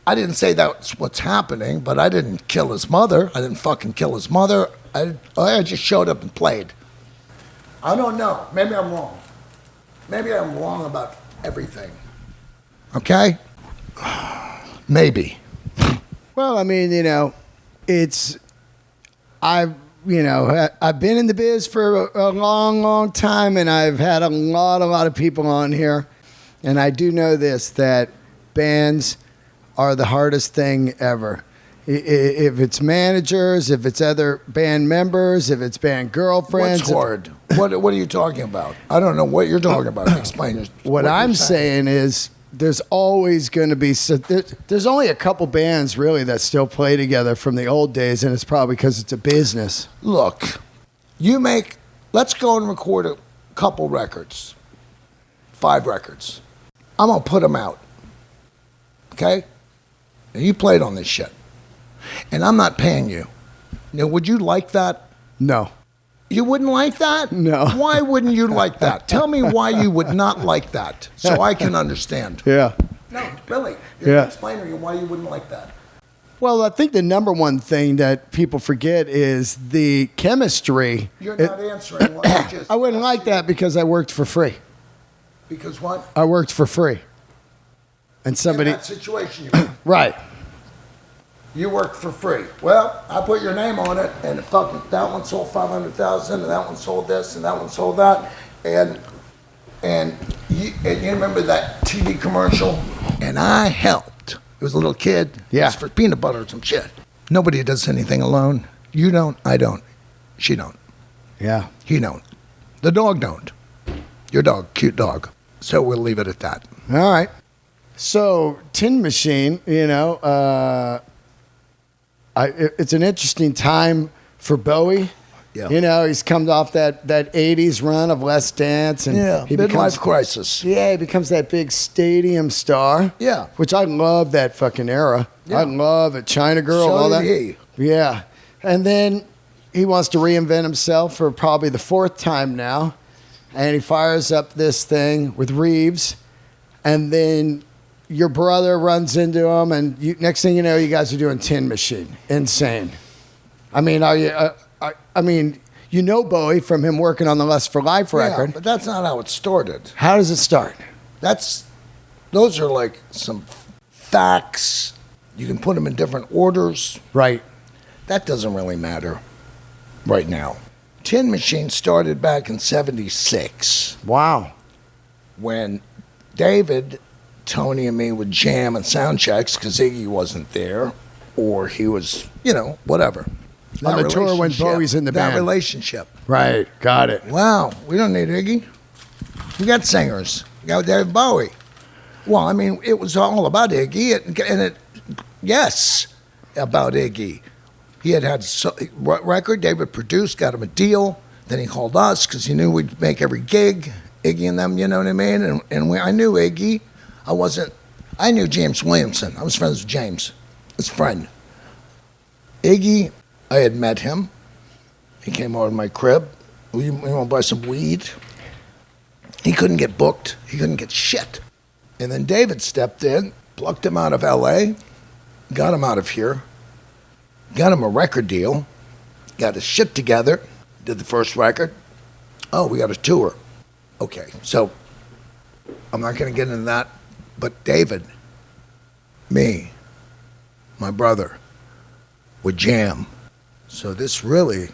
Speaker 2: I didn't say that's what's happening, but I didn't kill his mother. I didn't fucking kill his mother. I just showed up and played. I don't know. Maybe I'm wrong. Maybe I'm wrong about everything. Okay? Maybe.
Speaker 1: Well, I mean, I've been in the biz for a long, long time, and I've had a lot of people on here. And I do know this, that bands are the hardest thing ever. If it's managers, if it's other band members, if it's band girlfriends.
Speaker 2: What's hard? What are you talking about? I don't know what you're talking about. Explain.
Speaker 1: What I'm saying is there's always going to be... There's only a couple bands, really, that still play together from the old days, and it's probably because it's a business.
Speaker 2: Look, let's go and record a couple records. 5 records. I'm going to put them out. Okay? And you played on this shit. And I'm not paying you. Now, would you like that?
Speaker 1: No.
Speaker 2: You wouldn't like that?
Speaker 1: No.
Speaker 2: Why wouldn't you like that? Tell me why you would not like that so I can understand.
Speaker 1: Yeah.
Speaker 2: No, really. Explain to me why you wouldn't like that.
Speaker 1: Well, I think the number one thing that people forget is the chemistry.
Speaker 2: You're not answering what I just...
Speaker 1: I wouldn't like that because I worked for free.
Speaker 2: Because what?
Speaker 1: I worked for free. And somebody...
Speaker 2: In that situation, you mean.
Speaker 1: Right.
Speaker 2: You worked for free. Well, I put your name on it, and that one sold 500,000, and that one sold this, and that one sold that, and you remember that TV commercial? And I helped. It was a little kid.
Speaker 1: Yeah.
Speaker 2: It was for peanut butter or some shit. Nobody does anything alone. You don't. I don't. She don't.
Speaker 1: Yeah.
Speaker 2: He don't. The dog don't. Your dog, cute dog. So we'll leave it at that.
Speaker 1: All right. So Tin Machine, it's an interesting time for Bowie.
Speaker 2: Yeah.
Speaker 1: He's come off that 80s run of Let's Dance. And he
Speaker 2: midlife crisis.
Speaker 1: Yeah, he becomes that big stadium star.
Speaker 2: Yeah.
Speaker 1: Which I love that fucking era.
Speaker 2: Yeah.
Speaker 1: I love it. China Girl,
Speaker 2: So
Speaker 1: all that.
Speaker 2: did he.
Speaker 1: Yeah. And then he wants to reinvent himself for probably the 4th time now. And he fires up this thing with Reeves. And then your brother runs into him, and next thing you know, you guys are doing Tin Machine. Insane. I mean, You know Bowie from him working on the Lust for Life record.
Speaker 2: Yeah, but that's not how it started.
Speaker 1: How does it start?
Speaker 2: Those are like some facts. You can put them in different orders.
Speaker 1: Right.
Speaker 2: That doesn't really matter right now. Tin Machine started back in 76
Speaker 1: Wow.
Speaker 2: when David, Tony, and me would jam and sound checks because Iggy wasn't there, or he was, whatever.
Speaker 1: On the tour when
Speaker 2: relationship-
Speaker 1: Bowie's in the
Speaker 2: that
Speaker 1: band.
Speaker 2: relationship.
Speaker 1: Right. Got it.
Speaker 2: Wow, we don't need Iggy. We got singers. We got David Bowie. Well, I mean, it was all about Iggy, yes, about Iggy. He had record, David produced, got him a deal. Then he called us because he knew we'd make every gig, Iggy and them, you know what I mean? I knew Iggy. I knew James Williamson. I was friends with James, his friend. Iggy, I had met him. He came over to my crib. We want to buy some weed. He couldn't get booked. He couldn't get shit. And then David stepped in, plucked him out of L.A., got him out of here, got him a record deal, got his shit together, did the first record. Oh, we got a tour. Okay, so I'm not going to get into that, but David, me, my brother, would jam. So this really,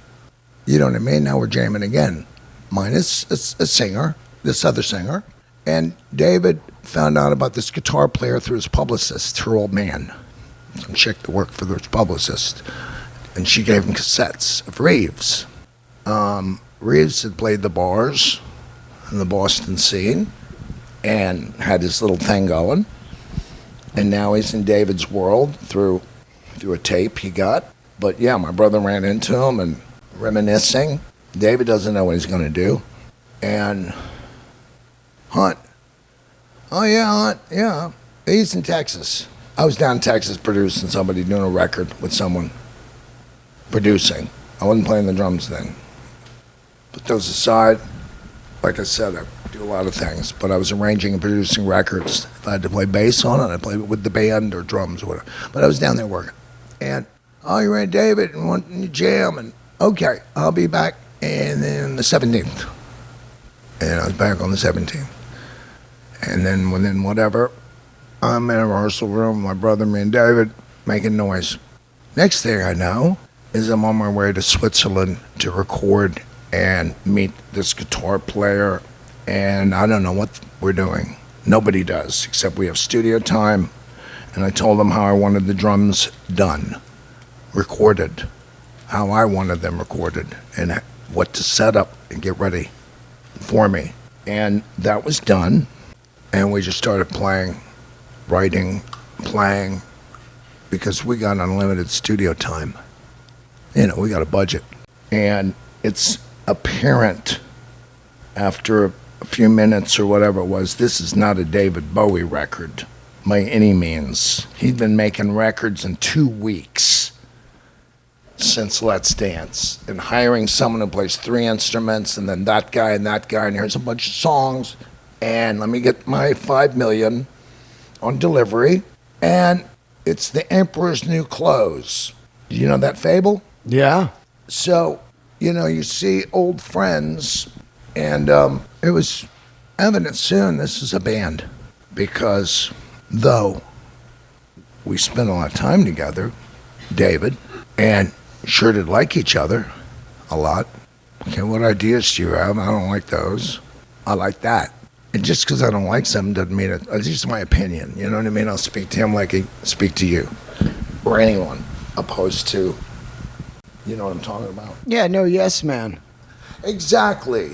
Speaker 2: you know what I mean? Now we're jamming again. Minus a singer, this other singer. And David found out about this guitar player through his publicist, her old man. Some chick that worked for his publicist. And she gave him cassettes of Reeves. Reeves had played the bars in the Boston scene and had this little thing going. And now he's in David's world through a tape he got. But yeah, my brother ran into him and reminiscing. David doesn't know what he's going to do. And Hunt. Oh yeah, Hunt, yeah. He's in Texas. I was down in Texas producing somebody, doing a record with someone producing. I wasn't playing the drums then. Put those aside. Like I said, I do a lot of things, but I was arranging and producing records. If I had to play bass on it, I'd play with the band or drums or whatever. But I was down there working. And, oh, you ready, David? And want to jam? And, okay, I'll be back. And then the 17th. And I was back on the 17th. And then within whatever, I'm in a rehearsal room, my brother, me, and David, making noise. Next thing I know is I'm on my way to Switzerland to record and meet this guitar player, and I don't know what we're doing. Nobody does, except we have studio time, and I told them how I wanted the drums done, recorded, how I wanted them recorded, and what to set up and get ready for me. And that was done, and we just started playing, writing, playing, because we got unlimited studio time. We got a budget. And it's apparent after a few minutes or whatever it was, this is not a David Bowie record by any means. He'd been making records in 2 weeks since Let's Dance and hiring someone who plays 3 instruments and then that guy, and here's a bunch of songs, and let me get my $5 million on delivery, and it's the Emperor's New Clothes. Do you know that fable?
Speaker 1: Yeah.
Speaker 2: So, you see old friends, and it was evident soon this is a band, because though we spent a lot of time together, David, and sure did like each other a lot. Okay, what ideas do you have? I don't like those. I like that. And just because I don't like something doesn't mean it's just my opinion. You know what I mean? I'll speak to him like I speak to you or anyone, opposed to, you know what I'm talking about?
Speaker 1: Yeah, no, yes, man.
Speaker 2: Exactly.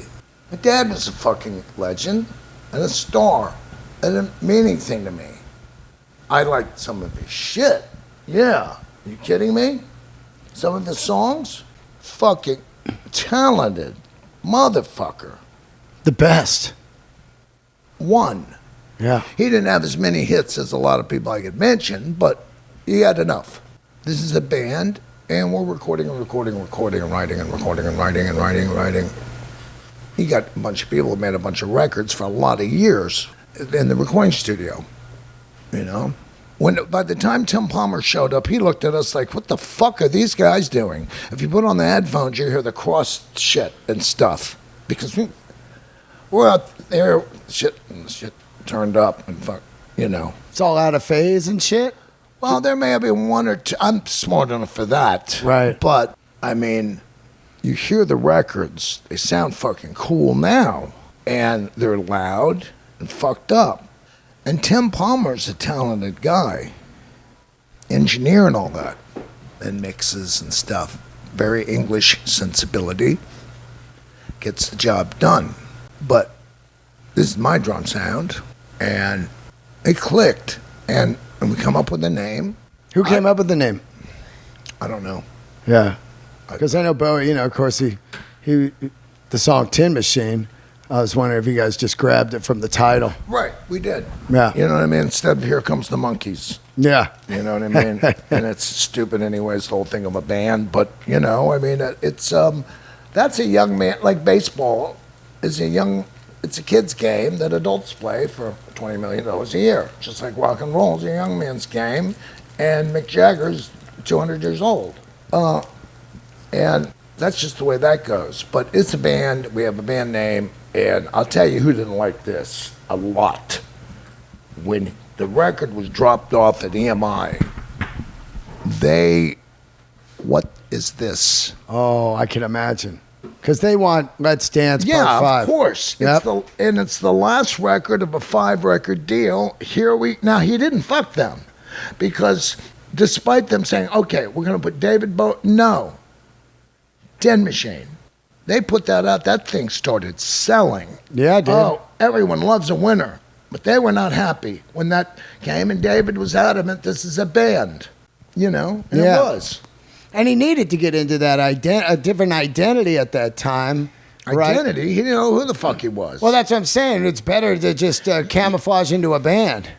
Speaker 2: My dad was a fucking legend and a star and a meaning thing to me. I liked some of his shit. Yeah. Are you kidding me? Some of his songs? Fucking talented motherfucker.
Speaker 1: The best.
Speaker 2: One.
Speaker 1: Yeah.
Speaker 2: He didn't have as many hits as a lot of people I could mention, but he had enough. This is a band, and we're recording and writing and recording and writing. He got a bunch of people who made a bunch of records for a lot of years in the recording studio, By the time Tim Palmer showed up, he looked at us like, what the fuck are these guys doing? If you put on the headphones, you hear the cross shit and stuff. Because we're out there, shit turned up and fuck, you know.
Speaker 1: It's all out of phase and shit?
Speaker 2: Well, there may have been one or two. I'm smart enough for that.
Speaker 1: Right.
Speaker 2: But, I mean, you hear the records. They sound fucking cool now. And they're loud and fucked up. And Tim Palmer's a talented guy. Engineer and all that. And mixes and stuff. Very English sensibility. Gets the job done. But this is my drum sound. And it clicked. And we come up with a name.
Speaker 1: Who came up with the name?
Speaker 2: I don't know.
Speaker 1: Yeah. Because I know Bowie, you know, of course, he the song Tin Machine, I was wondering if you guys just grabbed it from the title.
Speaker 2: Right, we did.
Speaker 1: Yeah.
Speaker 2: You know what I mean? Instead of Here Comes the Monkeys.
Speaker 1: Yeah.
Speaker 2: You know what I mean? And it's stupid anyways, the whole thing of a band. But, you know, I mean, it's that's a young man, like baseball is it's a kid's game that adults play for $20 million a year. Just like rock and roll is a young man's game. And Mick Jagger's 200 years old. And that's just the way that goes. But it's a band. We have a band name. And I'll tell you who didn't like this a lot. When the record was dropped off at EMI, what is this?
Speaker 1: Oh, I can imagine. Because they want Let's Dance
Speaker 2: Yeah,
Speaker 1: Part 5.
Speaker 2: of course.
Speaker 1: Yep.
Speaker 2: It's the last record of a 5-record deal. Now, he didn't fuck them. Because despite them saying, okay, we're going to put David Bowie. No. Tin Machine. They put that out. That thing started selling.
Speaker 1: Yeah, it did.
Speaker 2: Oh, everyone loves a winner. But they were not happy when that came, and David was adamant this is a band. You know? And
Speaker 1: Yeah.
Speaker 2: it was.
Speaker 1: And he needed to get into that a different identity at that time. Right?
Speaker 2: Identity? He didn't know who the fuck he was.
Speaker 1: Well, that's what I'm saying. It's better to just camouflage into a band.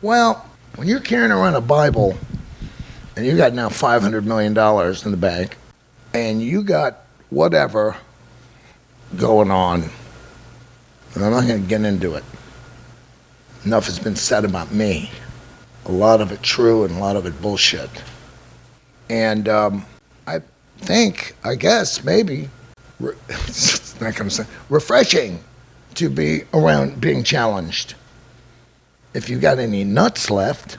Speaker 2: Well, when you're carrying around a Bible, and you got now $500 million in the bank, and you got whatever going on, and I'm not going to get into it. Enough has been said about me. A lot of it true and a lot of it bullshit. And I guess, maybe, it's not going to say, refreshing to be around being challenged. If you got any nuts left,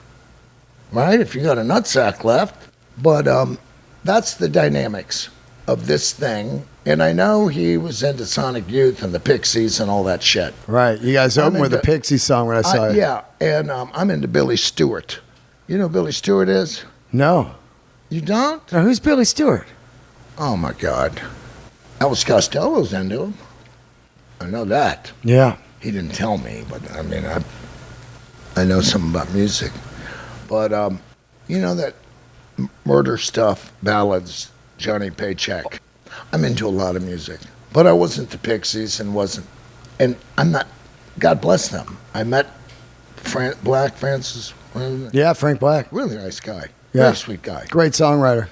Speaker 2: right? If you got a nutsack left. But that's the dynamics of this thing. And I know he was into Sonic Youth and the Pixies and all that shit.
Speaker 1: Right. You guys opened with a Pixie song when I saw it.
Speaker 2: Yeah, and I'm into Billy Stewart. You know who Billy Stewart is?
Speaker 1: No.
Speaker 2: You don't?
Speaker 1: Now, who's Billy Stewart?
Speaker 2: Oh, my God. Elvis Costello's into him. I know that.
Speaker 1: Yeah.
Speaker 2: He didn't tell me, but I mean, I know something about music. But, you know that murder stuff, ballads, Johnny Paycheck. I'm into a lot of music. But I wasn't the Pixies and I'm not, God bless them. I met Black Francis.
Speaker 1: Yeah, Frank Black.
Speaker 2: Really nice guy.
Speaker 1: Yeah.
Speaker 2: Very sweet guy.
Speaker 1: Great songwriter.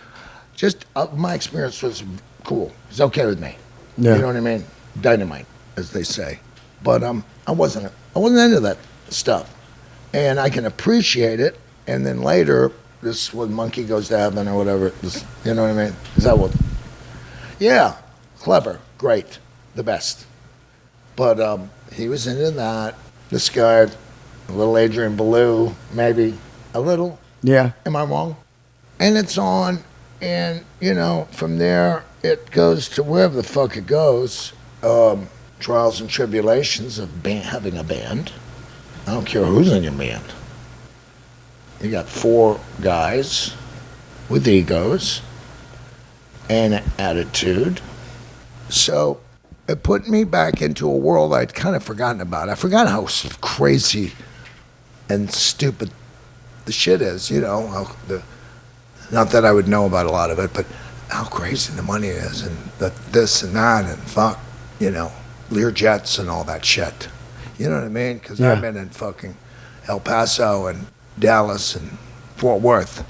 Speaker 2: Just my experience was cool. He's okay with me.
Speaker 1: Yeah.
Speaker 2: You know what I mean? Dynamite, as they say. But I wasn't into that stuff. And I can appreciate it. And then later, this when Monkey Goes to Heaven or whatever, you know what I mean? Is that what? Yeah, clever, great, the best. But he was into that. This guy, a little Adrian Belew, maybe a little.
Speaker 1: Yeah.
Speaker 2: Am I wrong? And it's on, and, you know, from there, it goes to wherever the fuck it goes. Trials and tribulations of having a band. I don't care who's in your band. You got 4 guys with egos and attitude. So it put me back into a world I'd kind of forgotten about. I forgot how crazy and stupid the shit is, you know. Not that I would know about a lot of it, but how crazy the money is and this and that and fuck, you know, Lear jets and all that shit. You know what I mean? Because
Speaker 1: Yeah.
Speaker 2: I've been in fucking El Paso and Dallas and Fort Worth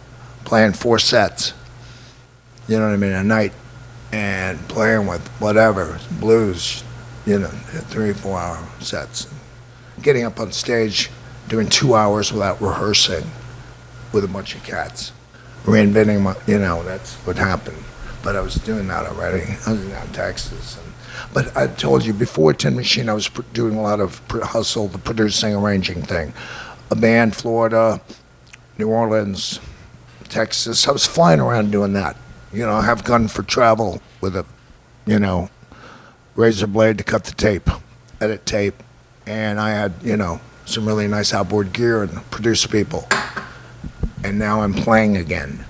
Speaker 2: playing 4 sets. You know what I mean? A night. And playing with whatever, blues, you know, 3-4 hour sets. Getting up on stage, doing 2 hours without rehearsing. with a bunch of cats. Reinventing my, that's what happened. But I was doing that already. I was down in Texas. But I told you, before Tin Machine, I was doing a lot of hustle, the producing, arranging thing. A band, Florida, New Orleans, Texas. I was flying around doing that. I have gun for travel with a, razor blade to cut the tape, edit tape. And I had, some really nice outboard gear and produce people. And now I'm playing again.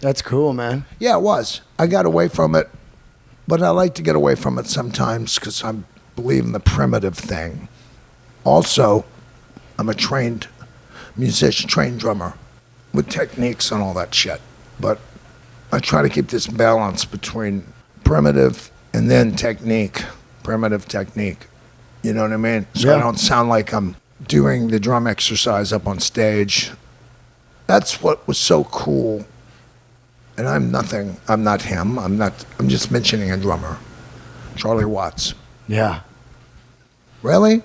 Speaker 1: That's cool, man.
Speaker 2: Yeah, it was. I got away from it, but I like to get away from it sometimes because I believe in the primitive thing. Also, I'm a trained musician, trained drummer with techniques and all that shit. But I try to keep this balance between primitive and then technique, primitive technique. You know what I mean? So I don't sound like I'm doing the drum exercise up on stage. That's what was so cool. And I'm not him. I'm just mentioning a drummer. Charlie Watts.
Speaker 1: Yeah.
Speaker 2: Really?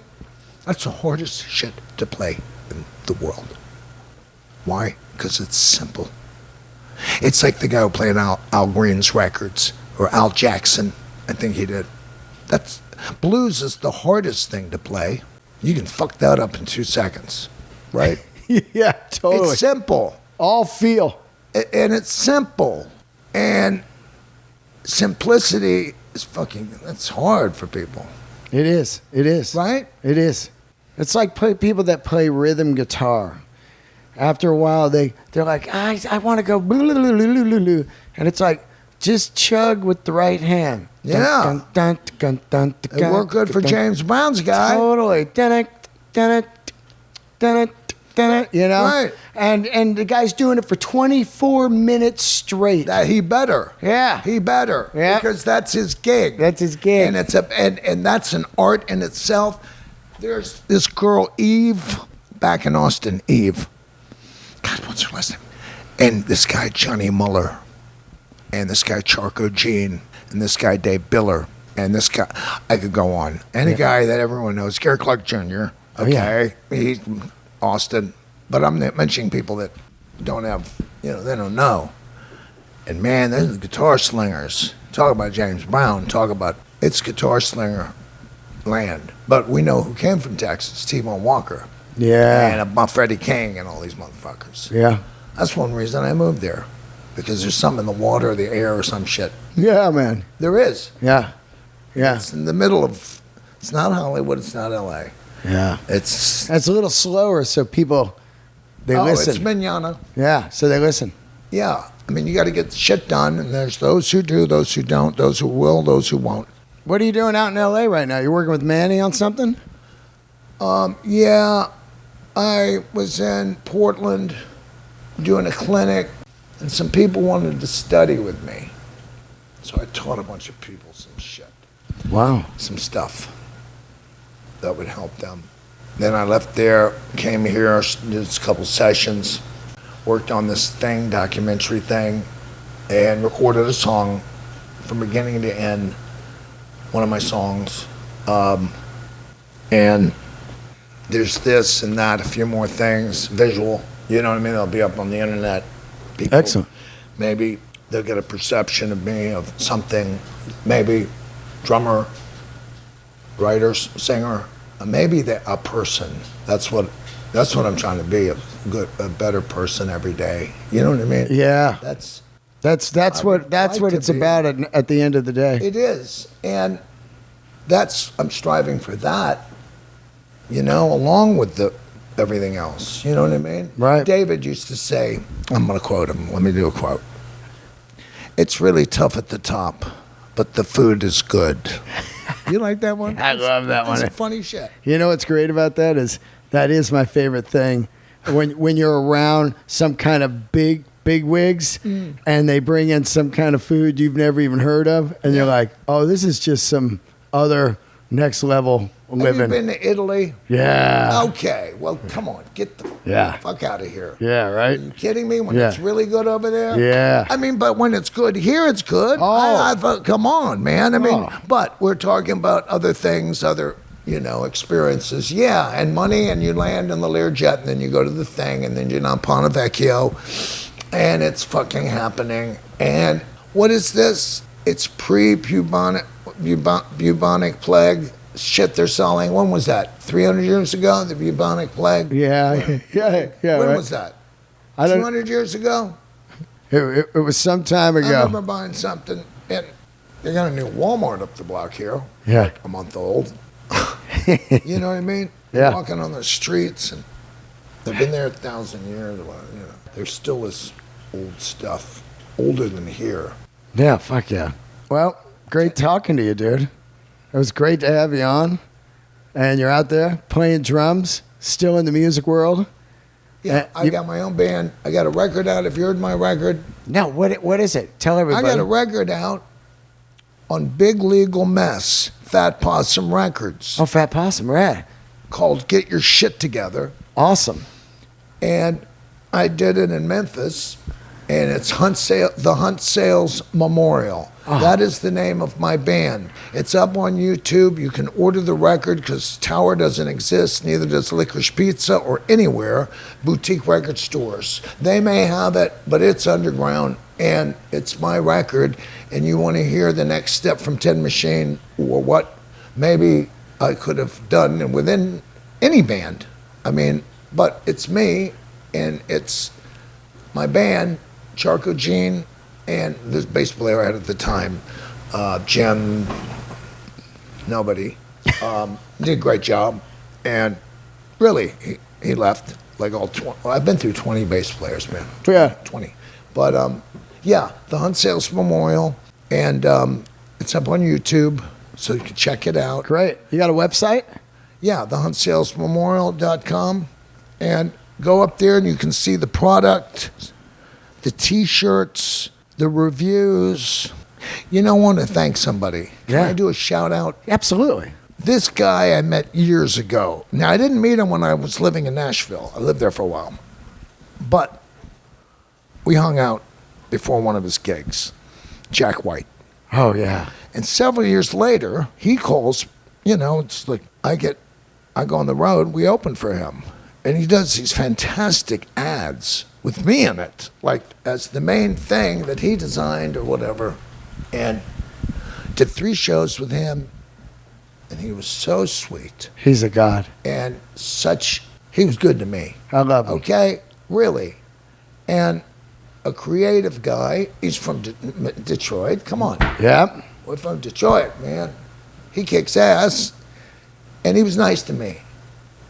Speaker 2: That's the hardest shit to play in the world. Why? Because it's simple. It's like the guy who played Al Green's records, or Al Jackson, I think he did. Blues is the hardest thing to play. You can fuck that up in 2 seconds, right?
Speaker 1: Yeah, totally.
Speaker 2: It's simple.
Speaker 1: All feel.
Speaker 2: And it's simple. And simplicity is it's hard for people.
Speaker 1: It is. It is.
Speaker 2: Right?
Speaker 1: It is. It's like people that play rhythm guitar. After a while, they're like, I want to go, and it's like, just chug with the right hand.
Speaker 2: Yeah. It worked good for James Brown's guy.
Speaker 1: Totally.
Speaker 2: Right.
Speaker 1: And the guy's doing it for 24 minutes straight.
Speaker 2: That he better.
Speaker 1: Yeah.
Speaker 2: He better.
Speaker 1: Yeah.
Speaker 2: Because that's his gig.
Speaker 1: That's his gig.
Speaker 2: And and that's an art in itself. There's this girl, Eve, back in Austin. Eve. God, what's her last name? And this guy, Johnny Muller. And this guy, Charco Jean. And this guy, Dave Biller. And this guy, I could go on. And a guy that everyone knows, Gary Clark Jr. Okay. He's Austin. But I'm mentioning people that don't have, they don't know. And man, there's the guitar slingers. Talk about James Brown. Talk about, it's guitar slinger land. But we know who came from Texas, T-Bone Walker.
Speaker 1: Yeah.
Speaker 2: And Freddie King and all these motherfuckers.
Speaker 1: Yeah.
Speaker 2: That's one reason I moved there. Because there's something in the water, the air, or some shit.
Speaker 1: Yeah, man.
Speaker 2: There is.
Speaker 1: Yeah. Yeah.
Speaker 2: It's in the middle of, it's not Hollywood, it's not L.A.
Speaker 1: Yeah.
Speaker 2: It's
Speaker 1: a little slower, so people, they listen.
Speaker 2: It's manana.
Speaker 1: Yeah, so they listen.
Speaker 2: Yeah. I mean, you got to get shit done, and there's those who do, those who don't, those who will, those who won't.
Speaker 1: What are you doing out in L.A. right now? You working with Manny on something?
Speaker 2: Yeah. I was in Portland doing a clinic, and some people wanted to study with me. So I taught a bunch of people some shit.
Speaker 1: Wow.
Speaker 2: Some stuff that would help them. Then I left there, came here, did a couple sessions, worked on this documentary thing, and recorded a song from beginning to end, one of my songs. And there's this and that, a few more things, visual, you know what I mean? They'll be up on the internet. People,
Speaker 1: excellent.
Speaker 2: Maybe they'll get a perception of me, of something, maybe drummer, writer, singer, maybe a person. That's what I'm trying to be, a better person every day. You know what I mean?
Speaker 1: Yeah.
Speaker 2: That's
Speaker 1: what it's about at the end of the day.
Speaker 2: It is, and I'm striving for that. Along with everything else. You know what I mean?
Speaker 1: Right.
Speaker 2: David used to say, I'm going to quote him. Let me do a quote. It's really tough at the top, but the food is good. You like that one?
Speaker 1: I love that one.
Speaker 2: It's funny shit.
Speaker 1: You know what's great about that is my favorite thing. When you're around some kind of big wigs and they bring in some kind of food you've never even heard of, and you're like, oh, this is just some other next level living.
Speaker 2: Have you been to Italy?
Speaker 1: Yeah.
Speaker 2: Okay. Well, come on. Get the fuck out of here.
Speaker 1: Yeah, right?
Speaker 2: Are you kidding me? When it's really good over there?
Speaker 1: Yeah.
Speaker 2: I mean, but when it's good here, it's good.
Speaker 1: Oh.
Speaker 2: Come on, man. I mean, but we're talking about other things, experiences. Yeah, and money, and you land in the Learjet, and then you go to the thing, and then you're on Ponte Vecchio, and it's fucking happening. And what is this? It's pre-bubonic plague shit they're selling. When was that? 300 years ago, the bubonic plague?
Speaker 1: Yeah, yeah.
Speaker 2: When
Speaker 1: right.
Speaker 2: was that?
Speaker 1: I don't.
Speaker 2: 200 years ago?
Speaker 1: It was some time ago.
Speaker 2: I remember buying something, and they got a new Walmart up the block here.
Speaker 1: Yeah.
Speaker 2: Like a month old. You know what I mean?
Speaker 1: Yeah.
Speaker 2: Walking on the streets, and they've been there 1,000 years. Well, there's still this old stuff, older than here.
Speaker 1: Yeah, fuck yeah. Well, great talking to you, dude. It was great to have you on. And you're out there playing drums, still in the music world.
Speaker 2: Yeah, I got my own band. I got a record out. If you heard my record.
Speaker 1: No, what is it? Tell everybody.
Speaker 2: I got a record out on Big Legal Mess, Fat Possum Records.
Speaker 1: Oh, Fat Possum, right.
Speaker 2: Called Get Your Shit Together.
Speaker 1: Awesome.
Speaker 2: And I did it in Memphis, and it's the Hunt Sales Memorial. Oh. That is the name of my band. It's up on YouTube. You can order the record because Tower doesn't exist, neither does Licorice Pizza or anywhere, boutique record stores. They may have it, but it's underground, and it's my record, and you want to hear the next step from Tin Machine or what maybe I could have done within any band. I mean, but it's me, and it's my band, Charco Gene, and this bass player I had at the time, Jen, nobody, did a great job. And really, he left like all 20. Well, I've been through 20 bass players, man.
Speaker 1: Yeah.
Speaker 2: 20. But yeah, the Hunt Sales Memorial, and it's up on YouTube, so you can check it out.
Speaker 1: Great. You got a website?
Speaker 2: Yeah, thehuntsalesmemorial.com. And go up there and you can see the product, the T-shirts, the reviews. I want to thank somebody. Can I do a shout out?
Speaker 1: Absolutely.
Speaker 2: This guy I met years ago. Now, I didn't meet him when I was living in Nashville. I lived there for a while. But we hung out before one of his gigs, Jack White.
Speaker 1: Oh, yeah.
Speaker 2: And several years later, he calls, it's like I go on the road, we open for him. And he does these fantastic ads with me in it, like as the main thing that he designed or whatever. And did 3 shows with him, and he was so sweet.
Speaker 1: He's a god.
Speaker 2: And he was good to me.
Speaker 1: I love him.
Speaker 2: Okay, really. And a creative guy, he's from Detroit, come on.
Speaker 1: Yeah.
Speaker 2: We're from Detroit, man. He kicks ass, and he was nice to me.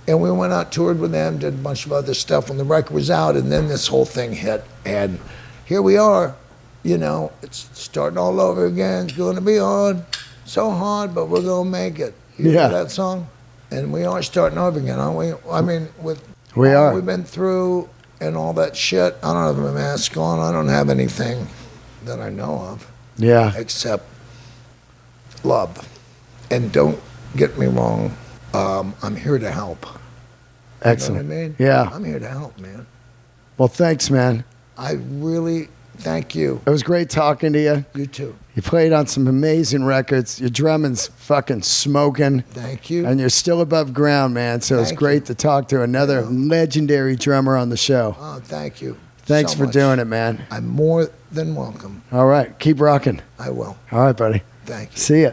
Speaker 2: And we went out, toured with them, did a bunch of other stuff when the record was out, and then this whole thing hit. And here we are, it's starting all over again. It's going to be hard, so hard, but we're going to make it. You know that song? And we are starting over again, aren't we? I mean, with all we've been through and all that shit, I don't have a mask on. I don't have anything that I know of.
Speaker 1: Yeah.
Speaker 2: Except love. And don't get me wrong, I'm here to help.
Speaker 1: Excellent.
Speaker 2: You know what I mean?
Speaker 1: Yeah.
Speaker 2: I'm here to help, man.
Speaker 1: Well, thanks, man.
Speaker 2: I really thank you.
Speaker 1: It was great talking to you.
Speaker 2: You too.
Speaker 1: You played on some amazing records. Your drumming's fucking smoking.
Speaker 2: Thank you.
Speaker 1: And you're still above ground, man. So it's great to talk to another legendary drummer on the show.
Speaker 2: Oh, thank you.
Speaker 1: Thanks for doing it, man.
Speaker 2: I'm more than welcome.
Speaker 1: All right. Keep rocking.
Speaker 2: I will.
Speaker 1: All right, buddy.
Speaker 2: Thank you.
Speaker 1: See ya.